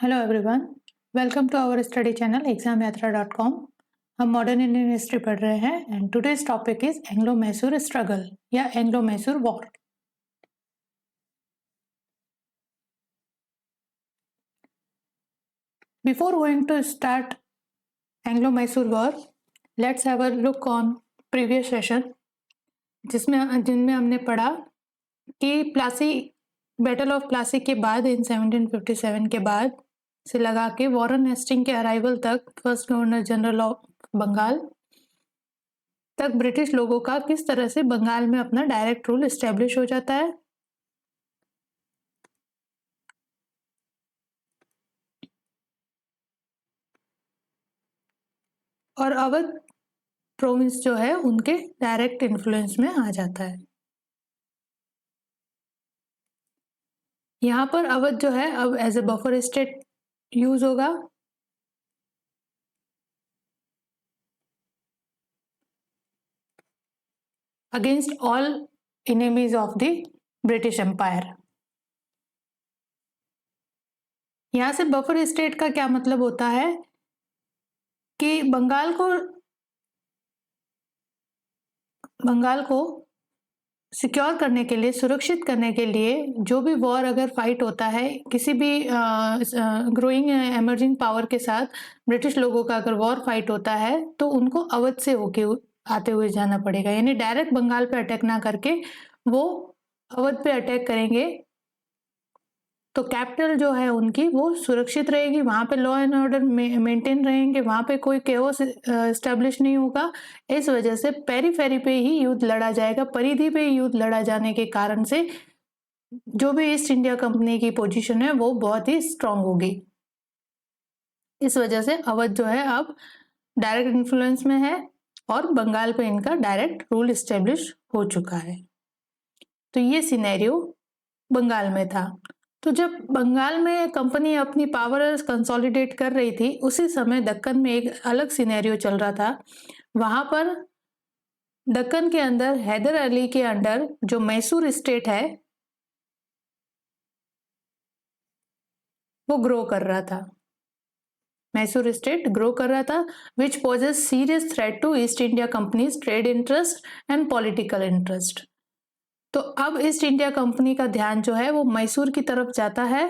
Hello everyone, welcome to our study channel examyatra.com। हम modern Indian history पढ़ रहे हैं and today's topic is Anglo Mysore struggle या Anglo Mysore war. Before going to start Anglo Mysore war, let's have a look on previous session जिनमें हमने पढ़ा कि Plassey battle of Plassey के बाद इन 1757 के बाद से लगा के वॉरेन हेस्टिंग के अराइवल तक first governor general of Bengal तक ब्रिटिश लोगों का किस तरह से बंगाल में अपना डायरेक्ट रूल एस्टेब्लिश हो जाता है। और अवध प्रोविंस जो है उनके डायरेक्ट इन्फ्लुएंस में आ जाता है। यहाँ पर अवध जो है अब as a buffer state use होगा। Against all enemies of the British empire. यहाँ से बफर स्टेट का क्या मतलब होता है कि बंगाल को सिक्योर करने के लिए, सुरक्षित करने के लिए जो भी वॉर अगर फाइट होता है किसी भी ग्रोइंग एमर्जिंग पावर के साथ, ब्रिटिश लोगों का अगर वॉर फाइट होता है तो उनको अवध से होके आते हुए जाना पड़ेगा। यानी डायरेक्ट बंगाल पे अटैक ना करके वो अवध पे अटैक करेंगे तो कैपिटल जो है उनकी वो सुरक्षित रहेगी, वहाँ पे लॉ एंड ऑर्डर मेंटेन रहेंगे, वहाँ पे कोई केओस एस्टेब्लिश नहीं होगा। इस वजह से पेरीफेरी पे ही युद्ध लड़ा जाएगा, परिधि पे युद्ध लड़ा जाने के कारण से जो भी ईस्ट इंडिया कंपनी की पोजीशन है वो बहुत ही स्ट्रांग होगी। इस वजह से अवध जो है अब डायरेक्ट इन्फ्लुएंस में है और बंगाल पे इनका डायरेक्ट रूल एस्टेब्लिश हो चुका है। तो ये सिनेरियो बंगाल में था। तो जब बंगाल में कंपनी अपनी पावर कंसोलिडेट कर रही थी उसी समय दक्कन में एक अलग सिनेरियो चल रहा था। वहां पर दक्कन के अंदर हैदर अली के अंडर जो मैसूर स्टेट है वो ग्रो कर रहा था। मैसूर स्टेट ग्रो कर रहा था which poses serious threat to East India company's trade interest and political interest. तो अब ईस्ट इंडिया कंपनी का ध्यान जो है वो मैसूर की तरफ जाता है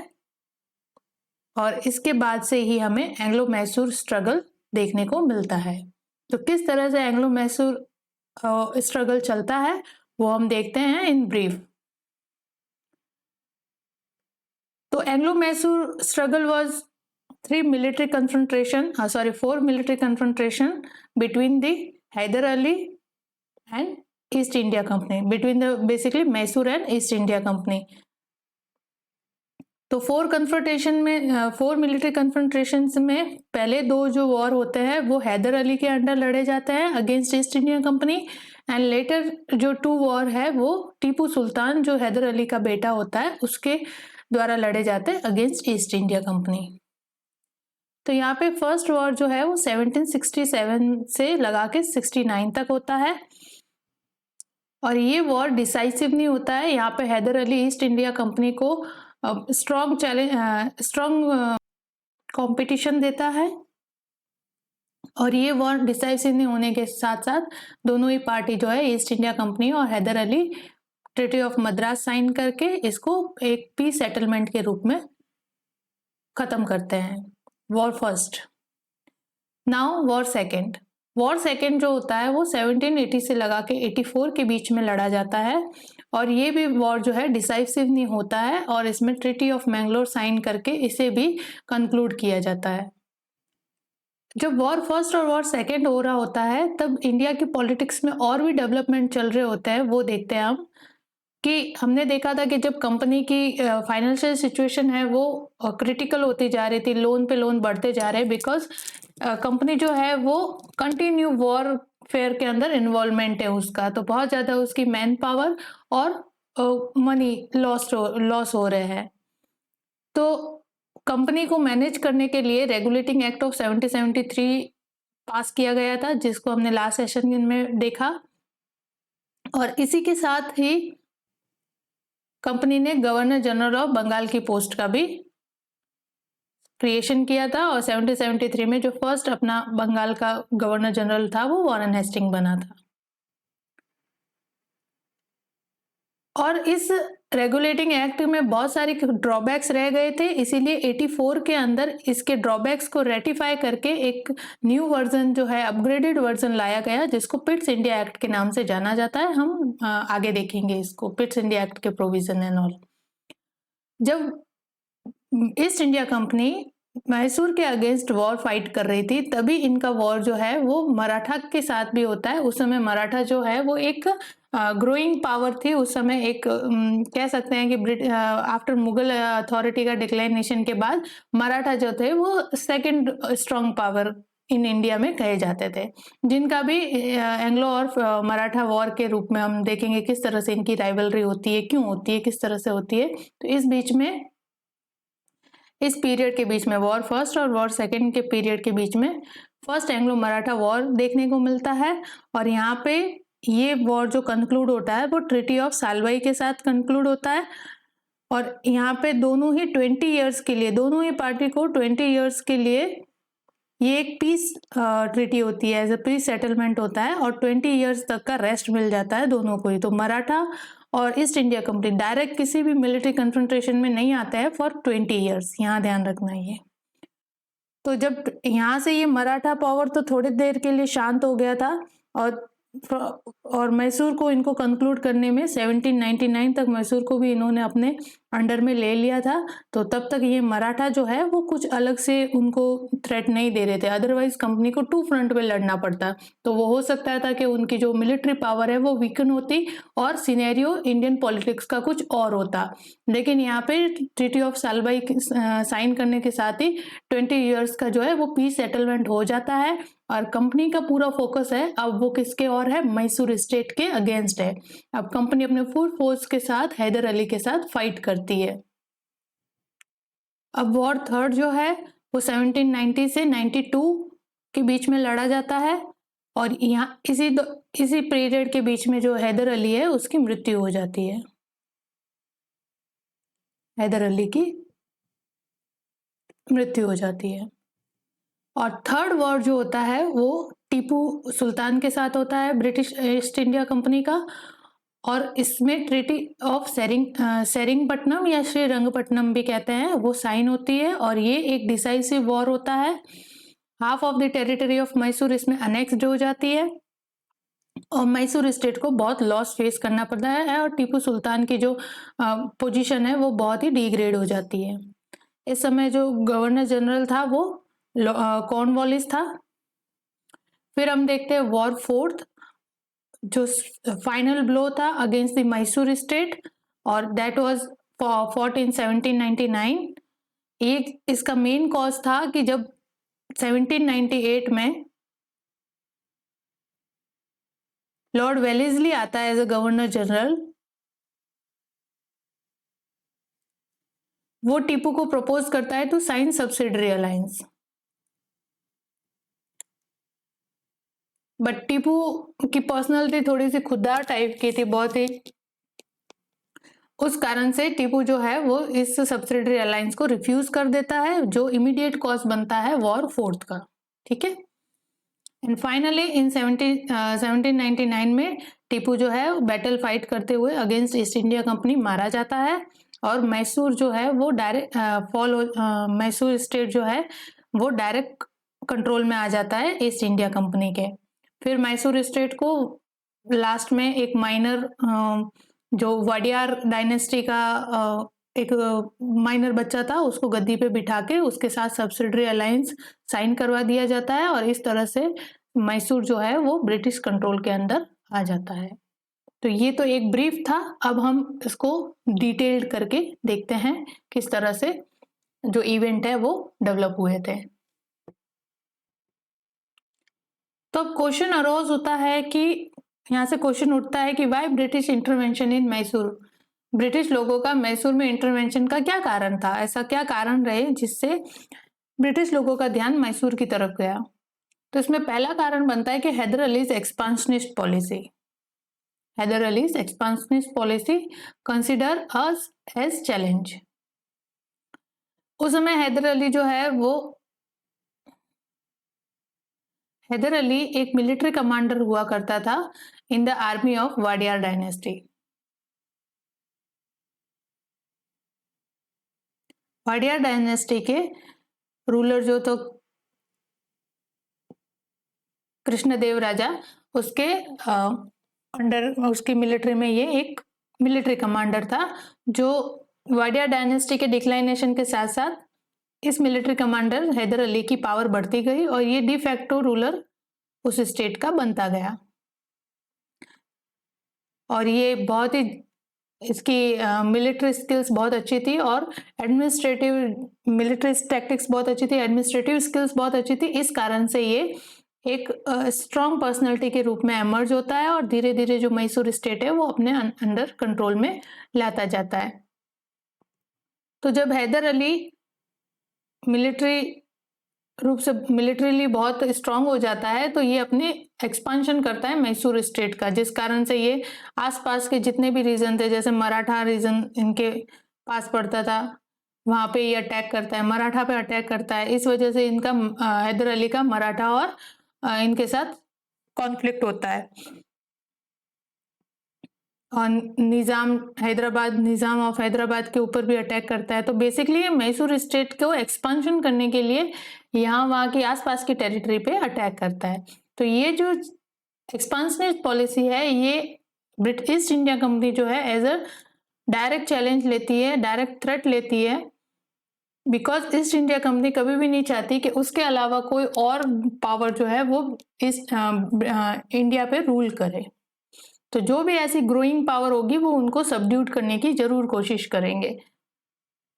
और इसके बाद से ही हमें एंग्लो मैसूर स्ट्रगल देखने को मिलता है। तो किस तरह से एंग्लो मैसूर स्ट्रगल चलता है वो हम देखते हैं इन ब्रीफ। तो Anglo Mysore struggle was 4 military confrontation between the Hyder Ali and East India Company, between the basically Mysore and East India Company। तो 4 मिलिट्री कन्फ्रंटेशन में पहले 2 जो वॉर होते हैं वो हैदर अली के अंडर लड़े जाते हैं against east India company, and later जो 2 वॉर है वो टीपू सुल्तान जो हैदर अली का बेटा होता है उसके द्वारा लड़े जाते हैं अगेंस्ट ईस्ट इंडिया कंपनी। तो यहाँ पे फर्स्ट वॉर जो है वो 1767 से लगा के 69 तक होता है और ये वॉर डिसाइसिव नहीं होता है। यहाँ पे Hyder Ali East India company को स्ट्रॉन्ग कंपटीशन देता है और ये वॉर डिसाइसिव नहीं होने के साथ साथ दोनों ही पार्टी जो है ईस्ट इंडिया कंपनी और Hyder Ali treaty of Madras sign करके इसको एक पीस सेटलमेंट के रूप में खत्म करते हैं। War first. Now war second. War second जो होता है वो 1780 से लगा के 84 के बीच में लड़ा जाता है और ये भी वॉर जो है डिसाइसिव नहीं होता है और इसमें ट्रीटी ऑफ मैंगलोर साइन करके इसे भी कंक्लूड किया जाता है। जब वॉर फर्स्ट और वॉर सेकेंड हो रहा होता है तब इंडिया की पॉलिटिक्स में और भी डेवलपमेंट चल रहे होते हैं। वो देखते हैं हम कि हमने देखा था कि जब कंपनी की फाइनेंशियल सिचुएशन है वो क्रिटिकल होती जा रही थी, लोन पे लोन बढ़ते जा रहे हैं बिकॉज कंपनी जो है वो कंटिन्यू वॉर फेयर के अंदर इन्वॉल्वमेंट है उसका, तो बहुत ज़्यादा उसकी मैन पावर और मनी लॉस हो रहे हैं। तो कंपनी को मैनेज करने के लिए रेगुलेटिंग एक्ट ऑफ 1773 पास किया गया था जिसको हमने लास्ट सेशन में देखा और इसी के साथ ही कंपनी ने गवर्नर जनरल ऑफ बंगाल की पोस्ट का भी क्रिएशन किया था और 1773 में जो फर्स्ट अपना बंगाल का गवर्नर जनरल था वो वॉरेन हेस्टिंग बना था। और इस रेगुलेटिंग एक्ट में बहुत सारी ड्रॉबैक्स रह गए थे, इसीलिए 84 के अंदर इसके ड्रॉबैक्स को रेटिफाई करके एक न्यू वर्जन जो है, अपग्रेडेड वर्जन लाया गया, जिसको पिट्स इंडिया एक्ट के नाम से जाना जाता है। हम आगे देखेंगे इसको, पिट्स इंडिया एक्ट के प्रोविजन एंड ऑल। जब ईस्ट इंडिया कंपनी मैसूर के अगेंस्ट वॉर फाइट कर रही थी, तभी इनका वॉर जो है वो मराठा के साथ भी होता है। उस समय मराठा जो है वो एक ग्रोइंग पावर थी उस समय, एक कह सकते हैं कि आफ्टर मुगल अथॉरिटी का डिक्लाइनेशन के बाद मराठा जो थे वो second strong power in India में कहे जाते थे, जिनका भी एंग्लो और मराठा वॉर के रूप में हम देखेंगे किस तरह से इनकी राइवलरी होती है, क्यों होती है, किस तरह से होती है। तो इस बीच में, इस पीरियड के बीच में, वॉर फर्स्ट और वॉर सेकंड के पीरियड के बीच में फर्स्ट एंग्लो मराठा वॉर देखने को मिलता है। और यहाँ पे ये वॉर जो कंक्लूड होता है वो ट्रीटी ऑफ सालवाई के साथ कंक्लूड होता है। और यहाँ पे दोनों ही 20 ईयर्स के लिए, दोनों ही पार्टी को 20 ईयर्स के लिए ये एक पीस ट्रीटी होती है, एज अ पीस सेटलमेंट होता है, और 20 ईयर्स तक का रेस्ट मिल जाता है दोनों को ही। तो मराठा और ईस्ट इंडिया कंपनी डायरेक्ट किसी भी मिलिट्री कन्फ्रंटेशन में नहीं आता है फॉर 20 ईयर्स, यहाँ ध्यान रखना ये। तो जब यहाँ से ये मराठा पावर तो थोड़ी देर के लिए शांत हो गया था, और मैसूर को इनको कंक्लूड करने में 1799 तक मैसूर को भी इन्होंने अपने अंडर में ले लिया था। तो तब तक ये मराठा जो है वो कुछ अलग से उनको थ्रेट नहीं दे रहे थे, अदरवाइज कंपनी को 2 फ्रंट पे लड़ना पड़ता। तो वो हो सकता था कि उनकी जो मिलिट्री पावर है वो वीकन होती और सिनेरियो इंडियन पॉलिटिक्स का कुछ और होता। लेकिन यहाँ पे ट्रीटी ऑफ सालवाई साइन करने के साथ ही 20 ईयर्स का जो है वो पीस सेटलमेंट हो जाता है, और कंपनी का पूरा फोकस है अब वो किसके और है, मैसूर स्टेट के अगेंस्ट है। अब कंपनी अपने फुल फोर्स के साथ हैदर अली के साथ फाइट करती है। अब वॉर थर्ड जो है वो 1790 से 92 के बीच में लड़ा जाता है, और यहाँ इसी पीरियड के बीच में जो हैदर अली है उसकी मृत्यु हो जाती है। हैदर अली की मृत्यु हो जाती है। और थर्ड वॉर जो होता है वो टीपू सुल्तान के साथ होता है, ब्रिटिश ईस्ट इंडिया कंपनी का। और इसमें ट्रीटी ऑफ सेरिंगपट्टनम या श्रीरंगपट्टनम भी कहते हैं, वो साइन होती है, और ये एक डिसाइसिव वॉर होता है। Half of the territory of Mysore इसमें अनेक्स्ड हो जाती है, और मैसूर स्टेट को बहुत लॉस फेस करना पड़ता है, और टीपू सुल्तान की जो पोजीशन है वो बहुत ही डिग्रेड हो जाती है। इस समय जो गवर्नर जनरल था वो कॉर्नवालिस था। फिर हम देखते हैं वॉर फोर्थ, जो फाइनल ब्लो था अगेंस्ट द मैसूर स्टेट, और दैट वाज फॉट इन 1799। एक इसका मेन कॉज था कि जब 1798 में लॉर्ड वेलेस्ली आता है एज अ गवर्नर जनरल, वो टीपू को प्रपोज करता है to sign subsidiary alliance. But Tipu की पर्सनालिटी थोड़ी सी खुददार टाइप की थी, बहुत ही, उस कारण से टीपू जो है वो इस सब्सिडरी अलायंस को रिफ्यूज कर देता है, जो इमीडिएट कॉज बनता है वॉर फोर्थ का। ठीक है। एंड फाइनली इन 1799 में टीपू जो है बैटल फाइट करते हुए अगेंस्ट ईस्ट इंडिया कंपनी मारा जाता है, और मैसूर जो है वो डायरेक्ट मैसूर स्टेट जो है वो डायरेक्ट कंट्रोल में आ जाता है ईस्ट इंडिया कंपनी के। फिर मैसूर स्टेट को लास्ट में एक माइनर जो वडियार डायनेस्टी का एक माइनर बच्चा था उसको गद्दी पे बिठा के उसके साथ सब्सिडरी अलायंस साइन करवा दिया जाता है, और इस तरह से मैसूर जो है वो ब्रिटिश कंट्रोल के अंदर आ जाता है। तो ये तो एक ब्रीफ था, अब हम इसको डिटेल्ड करके देखते हैं किस तरह से जो इवेंट है वो डेवलप हुए थे। तो अब क्वेश्चन अरोज होता है कि यहाँ से क्वेश्चन उठता है कि why British intervention in Mysore, British लोगों का मैसूर में इंटरवेंशन का क्या कारण था, ऐसा क्या कारण रहे जिससे ब्रिटिश लोगों का ध्यान मैसूर की तरफ गया। तो इसमें पहला कारण बनता है कि Hyder Ali's expansionist policy. Hyder Ali's expansionist policy consider us as challenge. उस समय हैदर अली एक मिलिट्री कमांडर हुआ करता था in the army of Wadiyar dynasty. Wadiyar dynasty के रूलर जो तो कृष्णदेव राजा, उसके अंडर उसकी मिलिट्री में ये एक मिलिट्री कमांडर था, जो वाडियार डायनेस्टी के डिक्लाइनेशन के साथ साथ इस मिलिट्री कमांडर हैदर अली की पावर बढ़ती गई और ये डी फैक्टो रूलर उस स्टेट का बनता गया। और ये बहुत ही इसकी मिलिट्री स्किल्स बहुत अच्छी थी और एडमिनिस्ट्रेटिव मिलिट्री टैक्टिक्स बहुत अच्छी थी, एडमिनिस्ट्रेटिव स्किल्स बहुत अच्छी थी। इस कारण से ये एक स्ट्रॉन्ग पर्सनैलिटी के रूप में एमर्ज होता है और धीरे धीरे जो मैसूर स्टेट है वो अपने अंडर कंट्रोल में लाता जाता है। तो जब हैदर अली मिलिट्री रूप से मिलिट्रीली बहुत स्ट्रांग हो जाता है तो ये अपने एक्सपांशन करता है मैसूर स्टेट का, जिस कारण से ये आसपास के जितने भी रीजन थे, जैसे मराठा रीजन इनके पास पड़ता था, वहां पे ये अटैक करता है, मराठा पे अटैक करता है। इस वजह से इनका हैदर अली का मराठा और इनके साथ कॉन्फ्लिक्ट होता है और निज़ाम ऑफ हैदराबाद के ऊपर भी अटैक करता है। तो बेसिकली मैसूर स्टेट को एक्सपांशन करने के लिए यहाँ वहाँ की आसपास की टेरिटरी पे अटैक करता है। तो ये जो एक्सपांशनिस्ट पॉलिसी है ये ब्रिटिश ईस्ट इंडिया कंपनी जो है एज अ डायरेक्ट चैलेंज लेती है, डायरेक्ट थ्रेट लेती है, बिकॉज ईस्ट इंडिया कंपनी कभी भी नहीं चाहती कि उसके अलावा कोई और पावर जो है वो इस इंडिया पे रूल करे। तो जो भी ऐसी ग्रोइंग पावर होगी वो उनको सबड्यूट करने की जरूर कोशिश करेंगे,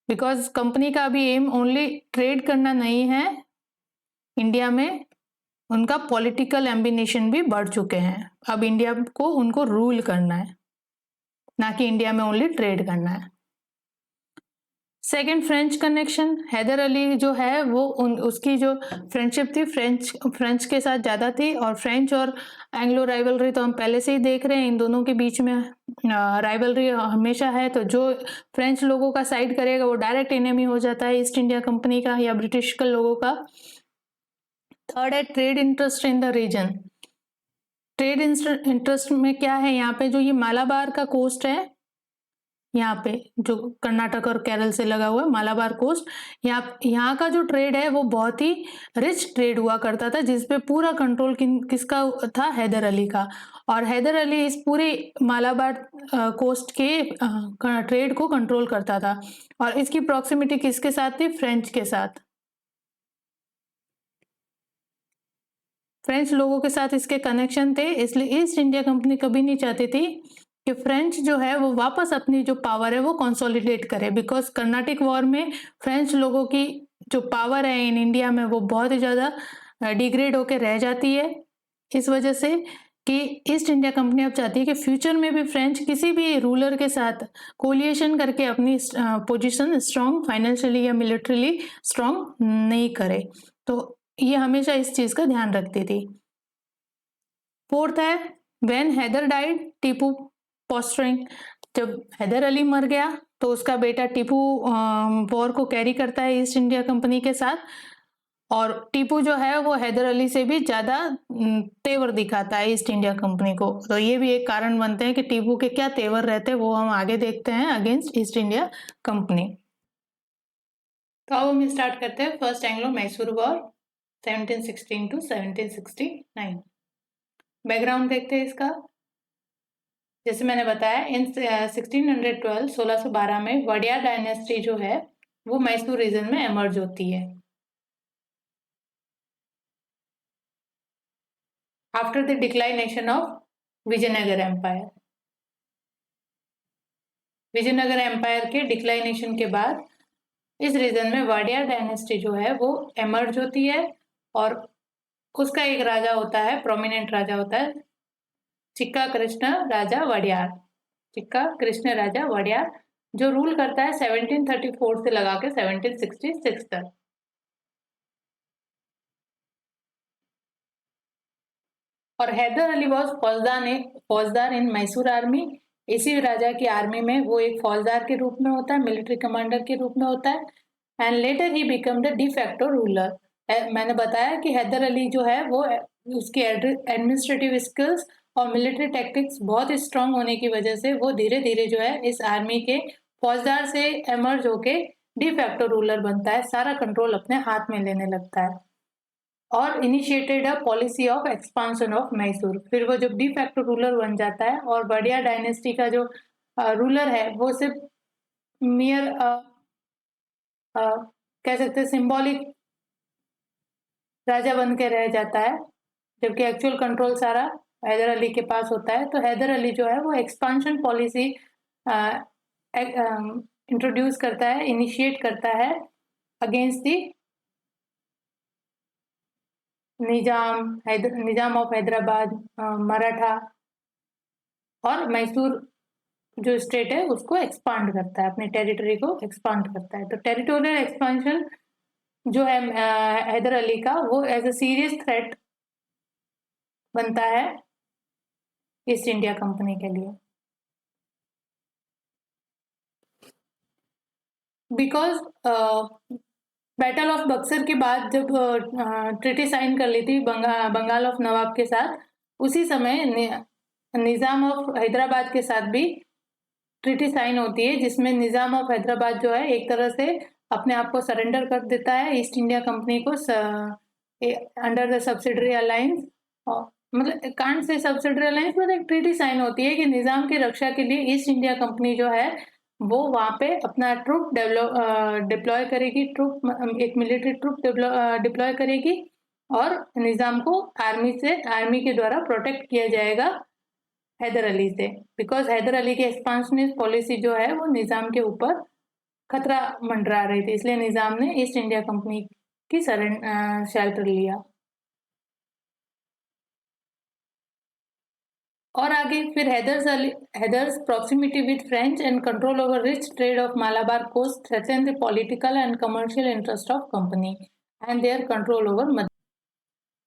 बिकॉज कंपनी का अभी एम ओनली ट्रेड करना नहीं है इंडिया में, उनका पॉलिटिकल एम्बिशन भी बढ़ चुके हैं। अब इंडिया को उनको रूल करना है, ना कि इंडिया में ओनली ट्रेड करना है। Second, French connection. Hyder Ali जो है वो उसकी जो फ्रेंडशिप थी फ्रेंच के साथ ज़्यादा थी, और फ्रेंच और एंग्लो राइवलरी तो हम पहले से ही देख रहे हैं, इन दोनों के बीच में राइवलरी हमेशा है। तो जो फ्रेंच लोगों का साइड करेगा वो डायरेक्ट एनिमी हो जाता है ईस्ट इंडिया कंपनी का या ब्रिटिश के लोगों का। थर्ड है trade interest in the region. Trade interest में क्या है, यहाँ पे जो ये मालाबार का कोस्ट है, यहाँ पे जो कर्नाटक और केरल से लगा हुआ है मालाबार कोस्ट, यहाँ का जो ट्रेड है वो बहुत ही रिच ट्रेड हुआ करता था, जिसपे पूरा कंट्रोल किसका था, हैदर अली का। और हैदर अली इस पूरे मालाबार कोस्ट के ट्रेड को कंट्रोल करता था, और इसकी प्रॉक्सिमिटी किसके साथ थी, फ्रेंच के साथ। फ्रेंच लोगों के साथ इसके कनेक्शन थे, इसलिए ईस्ट इंडिया कंपनी कभी नहीं चाहती थी कि फ्रेंच जो है वो वापस अपनी जो पावर है वो कंसोलिडेट करे, बिकॉज कर्नाटिक वॉर में फ्रेंच लोगों की जो पावर है इन इंडिया में वो बहुत ही ज़्यादा डिग्रेड होकर रह जाती है। इस वजह से कि ईस्ट इंडिया कंपनी अब चाहती है कि फ्यूचर में भी फ्रेंच किसी भी रूलर के साथ कोलिएशन करके अपनी पोजीशन स्ट्रांग फाइनेंशियली या मिलिट्रीली स्ट्रांग नहीं करे। तो ये हमेशा इस चीज़ का ध्यान रखती थी। फोर्थ है when Hyder died Tipu posturing. जब हैदर अली मर गया तो उसका बेटा टीपू वॉर को कैरी करता है ईस्ट इंडिया कंपनी के साथ, और टीपू जो है वो हैदर अली से भी ज़्यादा तेवर दिखाता है ईस्ट इंडिया कंपनी को। तो ये भी एक कारण बनते हैं कि टीपू के क्या तेवर रहते हैं, वो हम आगे देखते हैं अगेंस्ट ईस्ट इंडिया कंपनी। तो अब हम स्टार्ट करते हैं first Anglo Mysore war 1716 to 1769। Background देखते हैं इसका। जैसे मैंने बताया इन 1612 में वडिया डायनेस्टी जो है वो मैसूर रीजन में एमर्ज होती है। After the declination of Vijayanagara empire. Vijayanagara empire के डिक्लाइनेशन के बाद इस रीजन में वाडिया डायनेस्टी जो है वो एमर्ज होती है, और उसका एक राजा होता है, प्रोमिनेंट राजा होता है चिक्का कृष्ण राजा वडियार। चिक्का कृष्ण राजा वडियार जो रूल करता है 1734 से लगा के 1766 तक। और हैदर अली वॉज फौजदार इन मैसूर आर्मी। इसी राजा की आर्मी में वो एक फौजदार के रूप में होता है, मिलिट्री कमांडर के रूप में होता है। And later he become the D facto ruler. मैंने बताया कि हैदर अली जो है वो उसके एडमिनिस्ट्रेटिव स्किल्स और मिलिट्री टैक्टिक्स बहुत स्ट्रांग होने की वजह से वो धीरे धीरे जो है इस आर्मी के फौजदार से एमर्ज होके डी फैक्टो रूलर बनता है, सारा कंट्रोल अपने हाथ में लेने लगता है और initiated a policy of expansion of Mysore. फिर वो जब डी फैक्टो रूलर बन जाता है और वडिया डायनेस्टी का जो रूलर है वो सिर्फ मियर कह सकते हैं सिंबॉलिक राजा बन के रह जाता है, जबकि एक्चुअल कंट्रोल सारा हैदर अली के पास होता है। तो हैदर अली जो है वो एक्सपांशन पॉलिसी इंट्रोड्यूस करता है, इनिशिएट करता है against the Nizam of Hyderabad, Maratha और मैसूर जो स्टेट है उसको एक्सपांड करता है, अपने टेरिटरी को एक्सपांड करता है। तो टेरिटोरियल एक्सपांशन जो है हैदर अली का वो एज अ सीरियस थ्रेट बनता है ईस्ट इंडिया कंपनी के लिए। बिकॉज बैटल ऑफ बक्सर के बाद जब ट्रीटी साइन कर ली थी बंगाल ऑफ नवाब के साथ, उसी समय निजाम ऑफ हैदराबाद के साथ भी ट्रीटी साइन होती है, जिसमें निजाम ऑफ हैदराबाद जो है एक तरह से अपने आप को सरेंडर कर देता है ईस्ट इंडिया कंपनी को अंडर द सब्सिडरी अलायंस। मतलब कांट से सब्सिडरी अलायंस, मतलब एक ट्रीटी साइन होती है कि निजाम की रक्षा के लिए ईस्ट इंडिया कंपनी जो है वो वहां पे अपना ट्रूप डिप्लॉय करेगी, एक मिलिट्री ट्रूप डिप्लॉय करेगी और निजाम को आर्मी के द्वारा प्रोटेक्ट किया जाएगा हैदर अली से। बिकॉज हैदर अली की एक्सपांशनिस्ट पॉलिसी जो है वो निजाम के ऊपर खतरा मंडरा रही थी, इसलिए निजाम ने ईस्ट इंडिया कंपनी की शेल्टर लिया। और आगे फिर Hyder's proximity with French and control over rich trade of Malabar coast threaten the political and commercial interest of company and their control over.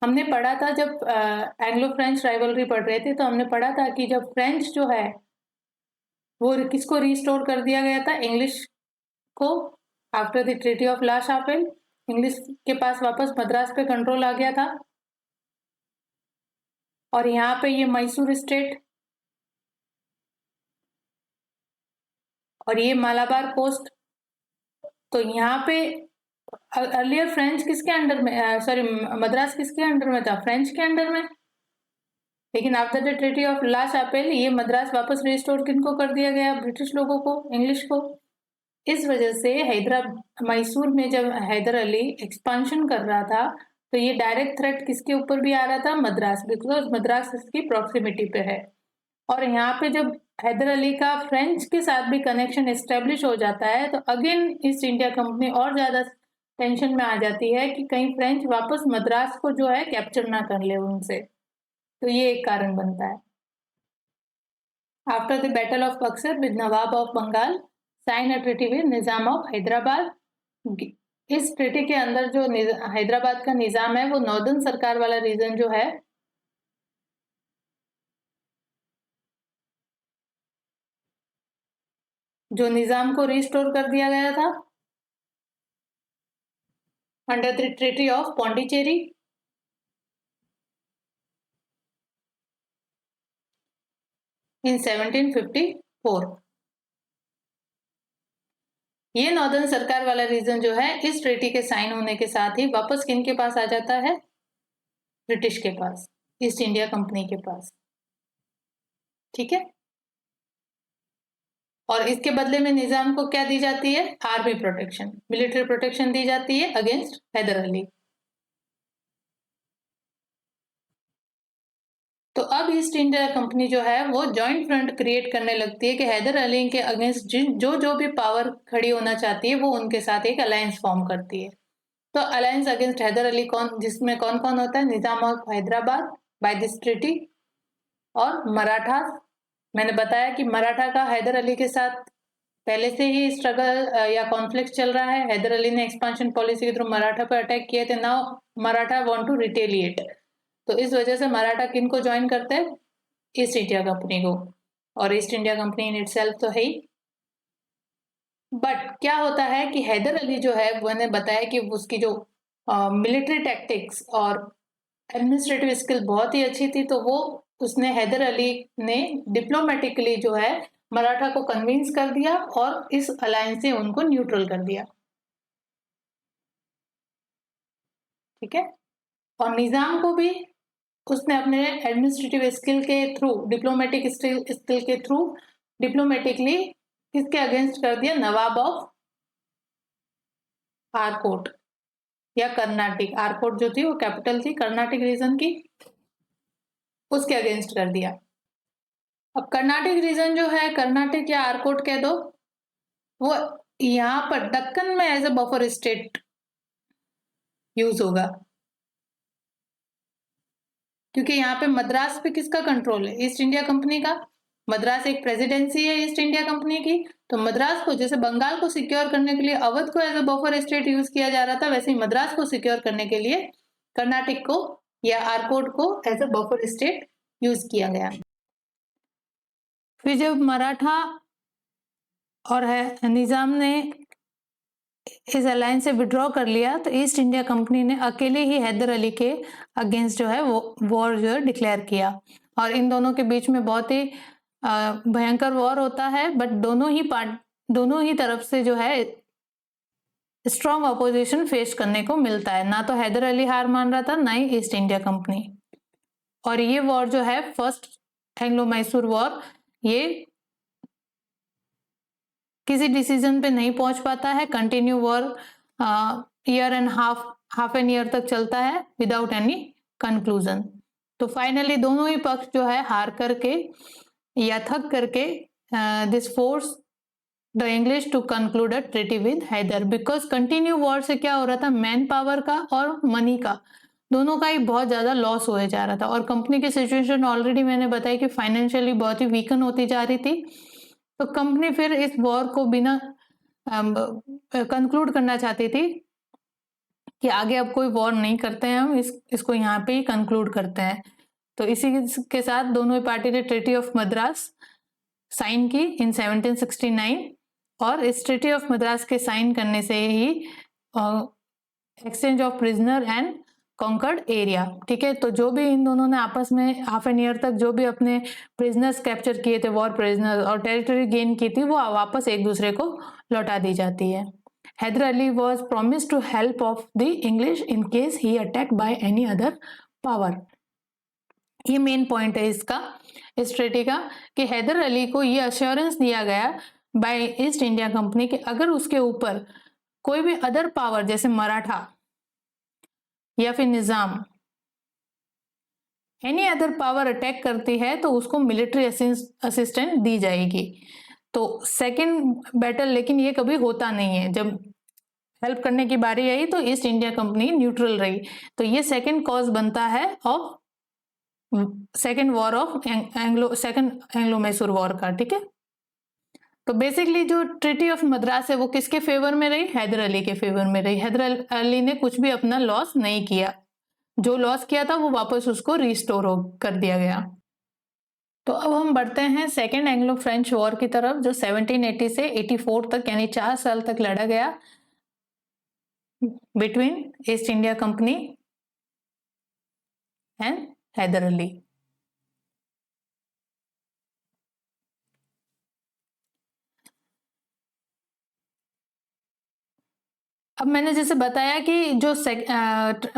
हमने पढ़ा था जब एंग्लो फ्रेंच राइवलरी पढ़ रहे थे, तो हमने पढ़ा था कि जब फ्रेंच जो है वो किसको रिस्टोर कर दिया गया था, इंग्लिश को। After the treaty of La Chapelle English के पास वापस मद्रास पे कंट्रोल आ गया था और यहाँ पे ये मैसूर स्टेट और ये मालाबार कोस्ट। तो यहाँ पे अर्लियर फ्रेंच किसके अंडर में, सॉरी मद्रास किसके अंडर में था, फ्रेंच के अंडर में। लेकिन after the treaty of La शापेल ये मद्रास वापस रिस्टोर किनको कर दिया गया, ब्रिटिश लोगों को, इंग्लिश को। इस वजह से मैसूर में जब हैदर अली एक्सपांशन कर रहा था तो ये डायरेक्ट थ्रेट किसके ऊपर भी आ रहा था, मद्रास, बिकॉज मद्रास इसकी प्रॉक्सिमिटी पे है। और यहाँ पे जब हैदर अली का फ्रेंच के साथ भी कनेक्शन एस्टेब्लिश हो जाता है तो अगेन ईस्ट इंडिया कंपनी और ज्यादा टेंशन में आ जाती है कि कहीं फ्रेंच वापस मद्रास को जो है कैप्चर ना कर ले उनसे। तो ये एक कारण बनता है। After the battle of Buxar with nawab of Bengal sign a treaty with Nizam of Hyderabad. इस ट्रीटी के अंदर जो हैदराबाद का निजाम है वो नॉर्दर्न सरकार वाला रीजन जो है जो निजाम को रिस्टोर कर दिया गया था under the treaty of Pondicherry in 1754। ये नॉर्दर्न सरकार वाला रीजन जो है इस ट्रीटी के साइन होने के साथ ही वापस किन के पास आ जाता है, ब्रिटिश के पास, ईस्ट इंडिया कंपनी के पास। ठीक है। और इसके बदले में निजाम को क्या दी जाती है, आर्मी प्रोटेक्शन, मिलिट्री प्रोटेक्शन दी जाती है अगेंस्ट हैदर अली। तो अब ईस्ट इंडिया कंपनी जो है वो जॉइंट फ्रंट क्रिएट करने लगती है कि हैदर अली के अगेंस्ट जो भी पावर खड़ी होना चाहती है वो उनके साथ एक अलायंस फॉर्म करती है। तो अलायंस अगेंस्ट हैदर अली जिसमें कौन कौन होता है, Nizam of Hyderabad by this treaty और मराठा। मैंने बताया कि मराठा का हैदर अली के साथ पहले से ही स्ट्रगल या कॉन्फ्लिक्ट चल रहा है। हैदर अली ने एक्सपांशन पॉलिसी के थ्रू मराठा पर अटैक किए थे, now Maratha want to retaliate. तो इस वजह से मराठा किन को ज्वाइन करते हैं, ईस्ट इंडिया कंपनी को। और east India company in itself तो है ही। बट क्या होता है कि हैदर अली जो है, मैंने बताया कि उसकी जो मिलिट्री टैक्टिक्स और एडमिनिस्ट्रेटिव स्किल बहुत ही अच्छी थी, तो वो उसने हैदर अली ने डिप्लोमेटिकली जो है मराठा को कन्विंस कर दिया और इस अलायंस से उनको न्यूट्रल कर दिया। ठीक है। और निजाम को भी उसने अपने एडमिनिस्ट्रेटिव स्किल के थ्रू, डिप्लोमेटिक स्किल के थ्रू डिप्लोमेटिकली किसके अगेंस्ट कर दिया, नवाब ऑफ आरकोट या कर्नाटिक, आरकोट जो थी वो कैपिटल थी कर्नाटिक रीजन की, उसके अगेंस्ट कर दिया। अब कर्नाटिक रीजन जो है, कर्नाटिक या आरकोट कह दो, वो यहाँ पर दक्कन में as a buffer state use होगा, क्योंकि यहाँ पे मद्रास पे किसका कंट्रोल है, ईस्ट इंडिया कंपनी का। मद्रास एक प्रेसिडेंसी है ईस्ट इंडिया कंपनी की, तो मद्रास को, जैसे बंगाल को सिक्योर करने के लिए अवध को as a buffer state use किया जा रहा था, वैसे ही मद्रास को सिक्योर करने के लिए कर्नाटक को या आरकोट को as a buffer state use किया गया। फिर जब मराठा और निजाम ने इस अलायंस से विड्रॉ कर लिया, तो ईस्ट इंडिया कंपनी ने अकेले ही हैदर अली के अगेंस्ट जो है वो वॉर जो है डिक्लेयर किया, और इन दोनों के बीच में बहुत ही भयंकर वॉर होता है। बट दोनों ही तरफ से जो है स्ट्रॉन्ग अपोजिशन फेस करने को मिलता है, ना तो हैदर अली हार मान रहा था, ना ही ईस्ट इंडिया कंपनी। और ये वॉर जो है फर्स्ट एंग्लो मैसूर वॉर, ये किसी डिसीजन पे नहीं पहुंच पाता है, continue war year and half an year तक चलता है विदाउट एनी कंक्लूजन। तो फाइनली दोनों ही पक्ष जो है हार करके या थक करके this force the English to conclude a treaty with Hyder, because continue war से क्या हो रहा था, मैन पावर का और मनी का दोनों का ही बहुत ज्यादा लॉस होए जा रहा था, और कंपनी की सिचुएशन ऑलरेडी मैंने बताया कि फाइनेंशियली बहुत ही वीकन होती जा रही थी। तो कंपनी फिर इस वॉर को बिना कंक्लूड करना चाहती थी कि आगे अब कोई वॉर नहीं करते हैं, हम इसको यहाँ पे ही कंक्लूड करते हैं। तो इसी के साथ दोनों ही पार्टी ने ट्रीटी ऑफ मद्रास साइन की इन 1769, और इस ट्रीटी ऑफ मद्रास के साइन करने से ही exchange of prisoner and conquered area, ठीक है। तो जो भी इन दोनों ने आपस में हाफ एन ईयर तक जो भी अपने प्रिजनर्स कैप्चर किए थे, वॉर प्रिजनर्स, और टेरिटरी गेन की थी, वो वापस एक दूसरे को लौटा दी जाती है। Hyder Ali was promise to help of the English in case he attack by any other power. ये मेन पॉइंट है इसका, इस ट्रीटी का, कि हैदर अली को ये अश्योरेंस दिया गया बाय ईस्ट इंडिया कंपनी कि अगर उसके ऊपर कोई भी अदर पावर जैसे मराठा या फिर निजाम, एनी अदर पावर अटैक करती है, तो उसको मिलिट्री असिस्टेंट दी जाएगी। तो सेकंड बैटल, लेकिन ये कभी होता नहीं है, जब हेल्प करने की बारी आई तो ईस्ट इंडिया कंपनी न्यूट्रल रही। तो ये सेकंड कॉज बनता है of second war of second Anglo Mysore war का, ठीक है। तो बेसिकली जो ट्रीटी ऑफ मद्रास है वो किसके फेवर में रही, हैदर अली के फेवर में रही। हैदर अली ने कुछ भी अपना लॉस नहीं किया, जो लॉस किया था वो वापस उसको रिस्टोर कर दिया गया। तो अब हम बढ़ते हैं सेकेंड एंग्लो फ्रेंच वॉर की तरफ, जो 1780 से 84 तक यानी 4 साल तक लड़ा गया between East India company and Hyder Ali. अब मैंने जैसे बताया कि जो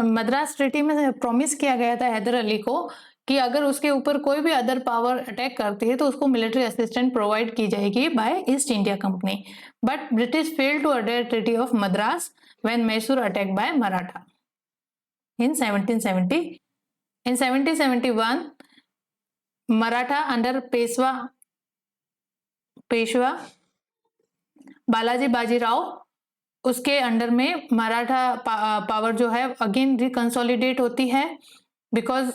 मद्रास ट्रीटी में प्रॉमिस किया गया था हैदर अली को कि अगर उसके ऊपर कोई भी अदर पावर अटैक करती है तो उसको मिलिट्री असिस्टेंट प्रोवाइड की जाएगी by East India company. But British failed to adhere treaty of Madras when Mysore attack by Maratha in 1770। In 1771 Maratha under Peshwa Balaji Bajirao, उसके अंडर में मराठा पावर जो है अगेन रिकंसोलिडेट होती है, because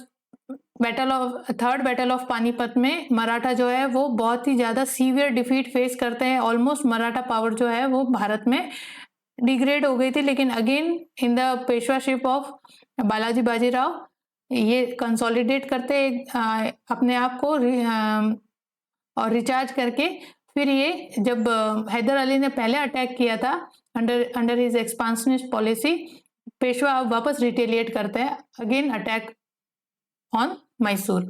third battle of Panipat में मराठा जो है वो बहुत ही ज्यादा सीवियर डिफीट फेस करते हैं। ऑलमोस्ट मराठा पावर जो है वो भारत में डिग्रेड हो गई थी, लेकिन again in the Peshwaship of Balaji Bajirao ये कंसोलिडेट करते अपने आप को और रिचार्ज करके फिर ये जब हैदर अली ने पहले अटैक किया था under his expansionist policy, Peshwa वापस रिटेलिएट करते हैं अगेन अटैक ऑन मैसूर।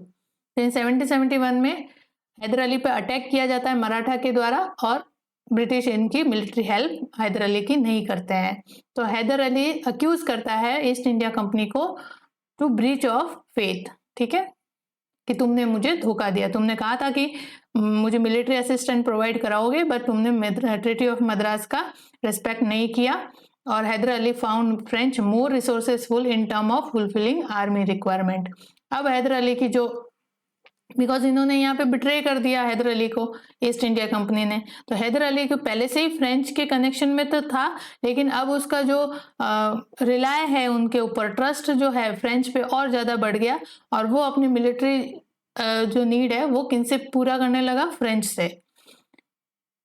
इन 1771 में हैदर अली पे अटैक किया जाता है मराठा के द्वारा और ब्रिटिश इनकी मिलिट्री हेल्प हैदर अली की नहीं करते हैं। तो हैदर अली अक्यूज करता है ईस्ट इंडिया कंपनी को टू ब्रीच ऑफ फेथ, ठीक है, कि तुमने मुझे धोखा दिया, तुमने कहा था कि मुझे मिलिट्री असिस्टेंट प्रोवाइड कराओगे बट तुमने ट्रीटी ऑफ मद्रास का रिस्पेक्ट नहीं किया। और Hyder Ali found French more resourceful in term of fulfilling army requirement. अब हैदर अली की जो, बिकॉज इन्होंने यहाँ पे बिट्रे कर दिया हैदर अली को ईस्ट इंडिया कंपनी ने, तो हैदर अली को पहले से ही फ्रेंच के कनेक्शन में तो था, लेकिन अब उसका जो रिलाय है उनके ऊपर, ट्रस्ट जो है फ्रेंच पे और ज़्यादा बढ़ गया और वो अपनी मिलिट्री जो नीड है वो किनसे पूरा करने लगा, फ्रेंच से।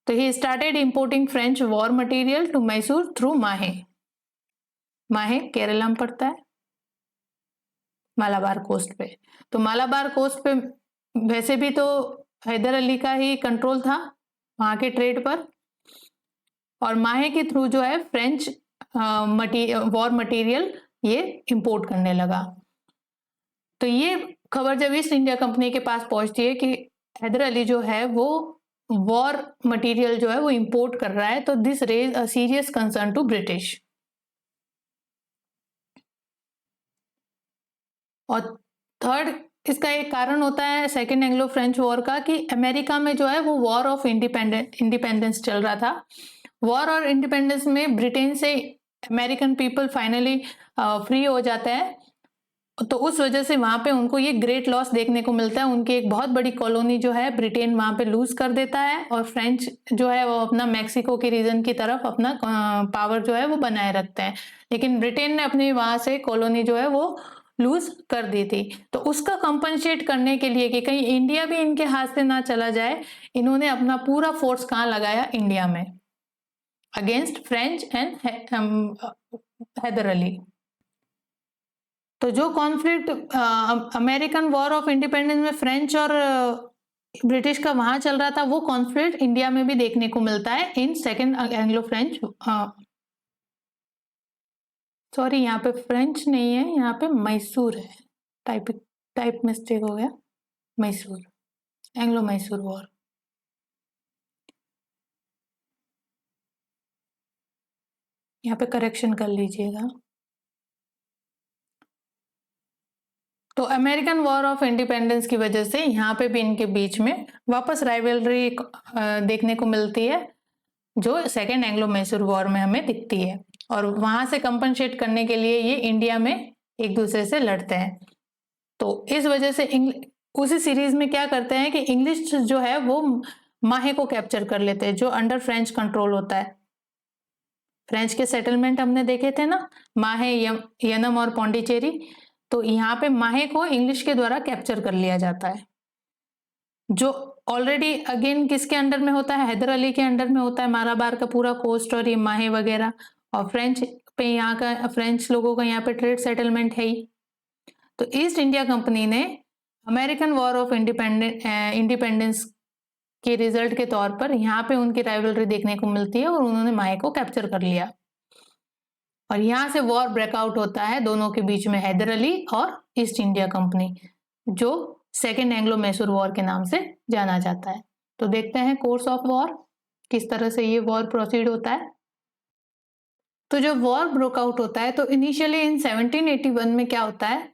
तो he started importing French war material to Mysore through Mahe. Mahe Kerala में पड़ता है, मालाबार कोस्ट पे। तो मालाबार कोस्ट पे वैसे भी तो हैदर अली का ही कंट्रोल था वहां के ट्रेड पर, और माहे के थ्रू जो है फ्रेंच वॉर मटेरियल ये इंपोर्ट करने लगा। तो ये खबर जब ईस्ट इंडिया कंपनी के पास पहुंचती है कि हैदर अली जो है वो वॉर मटेरियल जो है वो इंपोर्ट कर रहा है, तो this raise a serious concern to British. और थर्ड इसका एक कारण होता है सेकेंड एंग्लो फ्रेंच वॉर का, कि अमेरिका में जो है वो वॉर ऑफ इंडिपेंडेंस चल रहा था। वॉर और इंडिपेंडेंस में ब्रिटेन से अमेरिकन पीपल फाइनली फ्री हो जाते हैं, तो उस वजह से वहां पे उनको ये ग्रेट लॉस देखने को मिलता है। उनकी एक बहुत बड़ी कॉलोनी जो है ब्रिटेन वहां पे लूज कर देता है और फ्रेंच जो है वो अपना मैक्सिको के रीजन की तरफ अपना पावर जो है वो बनाए रखते हैं, लेकिन ब्रिटेन ने अपनी वहां से कॉलोनी जो है वो लूज कर दी थी। तो उसका कंपनसेट करने के लिए कि कहीं इंडिया भी इनके हाथ से ना चला जाए, इन्होंने अपना पूरा फोर्स कहाँ लगाया, इंडिया में, against French and Hyder Ali. तो जो conflict American war of independence में फ्रेंच और ब्रिटिश का वहां चल रहा था, वो कॉन्फ्लिक्ट इंडिया में भी देखने को मिलता है in second Anglo French, sorry यहाँ पे फ्रेंच नहीं है, यहाँ पे मैसूर है, टाइप मिस्टेक हो गया, मैसूर, एंग्लो मैसूर वॉर। यहाँ पे करेक्शन कर लीजिएगा। तो अमेरिकन वॉर ऑफ इंडिपेंडेंस की वजह से यहाँ पे भी इनके बीच में वापस राइवलरी देखने को मिलती है, जो सेकेंड एंग्लो मैसूर वॉर में हमें दिखती है, और वहां से कंपनसेट करने के लिए ये इंडिया में एक दूसरे से लड़ते हैं। तो इस वजह से उसी सीरीज में क्या करते हैं कि इंग्लिश जो है वो माहे को कैप्चर कर लेते हैं, जो अंडर फ्रेंच कंट्रोल होता है। फ्रेंच के सेटलमेंट हमने देखे थे ना, माहे, यनम और पौंडीचेरी, तो यहाँ पे माहे को इंग्लिश के द्वारा कैप्चर कर लिया जाता है, जो ऑलरेडी अगेन किसके अंडर में होता है, हैदर अली के अंडर में होता है, मालाबार का पूरा कोस्ट और ये माहे वगैरह, और फ्रेंच पे यहाँ का, फ्रेंच लोगों का यहाँ पे ट्रेड सेटलमेंट है ही। तो ईस्ट इंडिया कंपनी ने अमेरिकन वॉर ऑफ इंडिपेंडेंस के रिजल्ट के तौर पर यहाँ पे उनकी राइवलरी देखने को मिलती है और उन्होंने माहे को कैप्चर कर लिया, और यहाँ से वॉर ब्रेकआउट होता है दोनों के बीच में, हैदर अली और ईस्ट इंडिया कंपनी, जो सेकेंड एंग्लो मैसूर वॉर के नाम से जाना जाता है। तो देखते हैं कोर्स ऑफ वॉर, किस तरह से ये वॉर प्रोसीड होता है। तो जब वॉर ब्रेकआउट होता है तो इनिशियली इन 1781 में क्या होता है,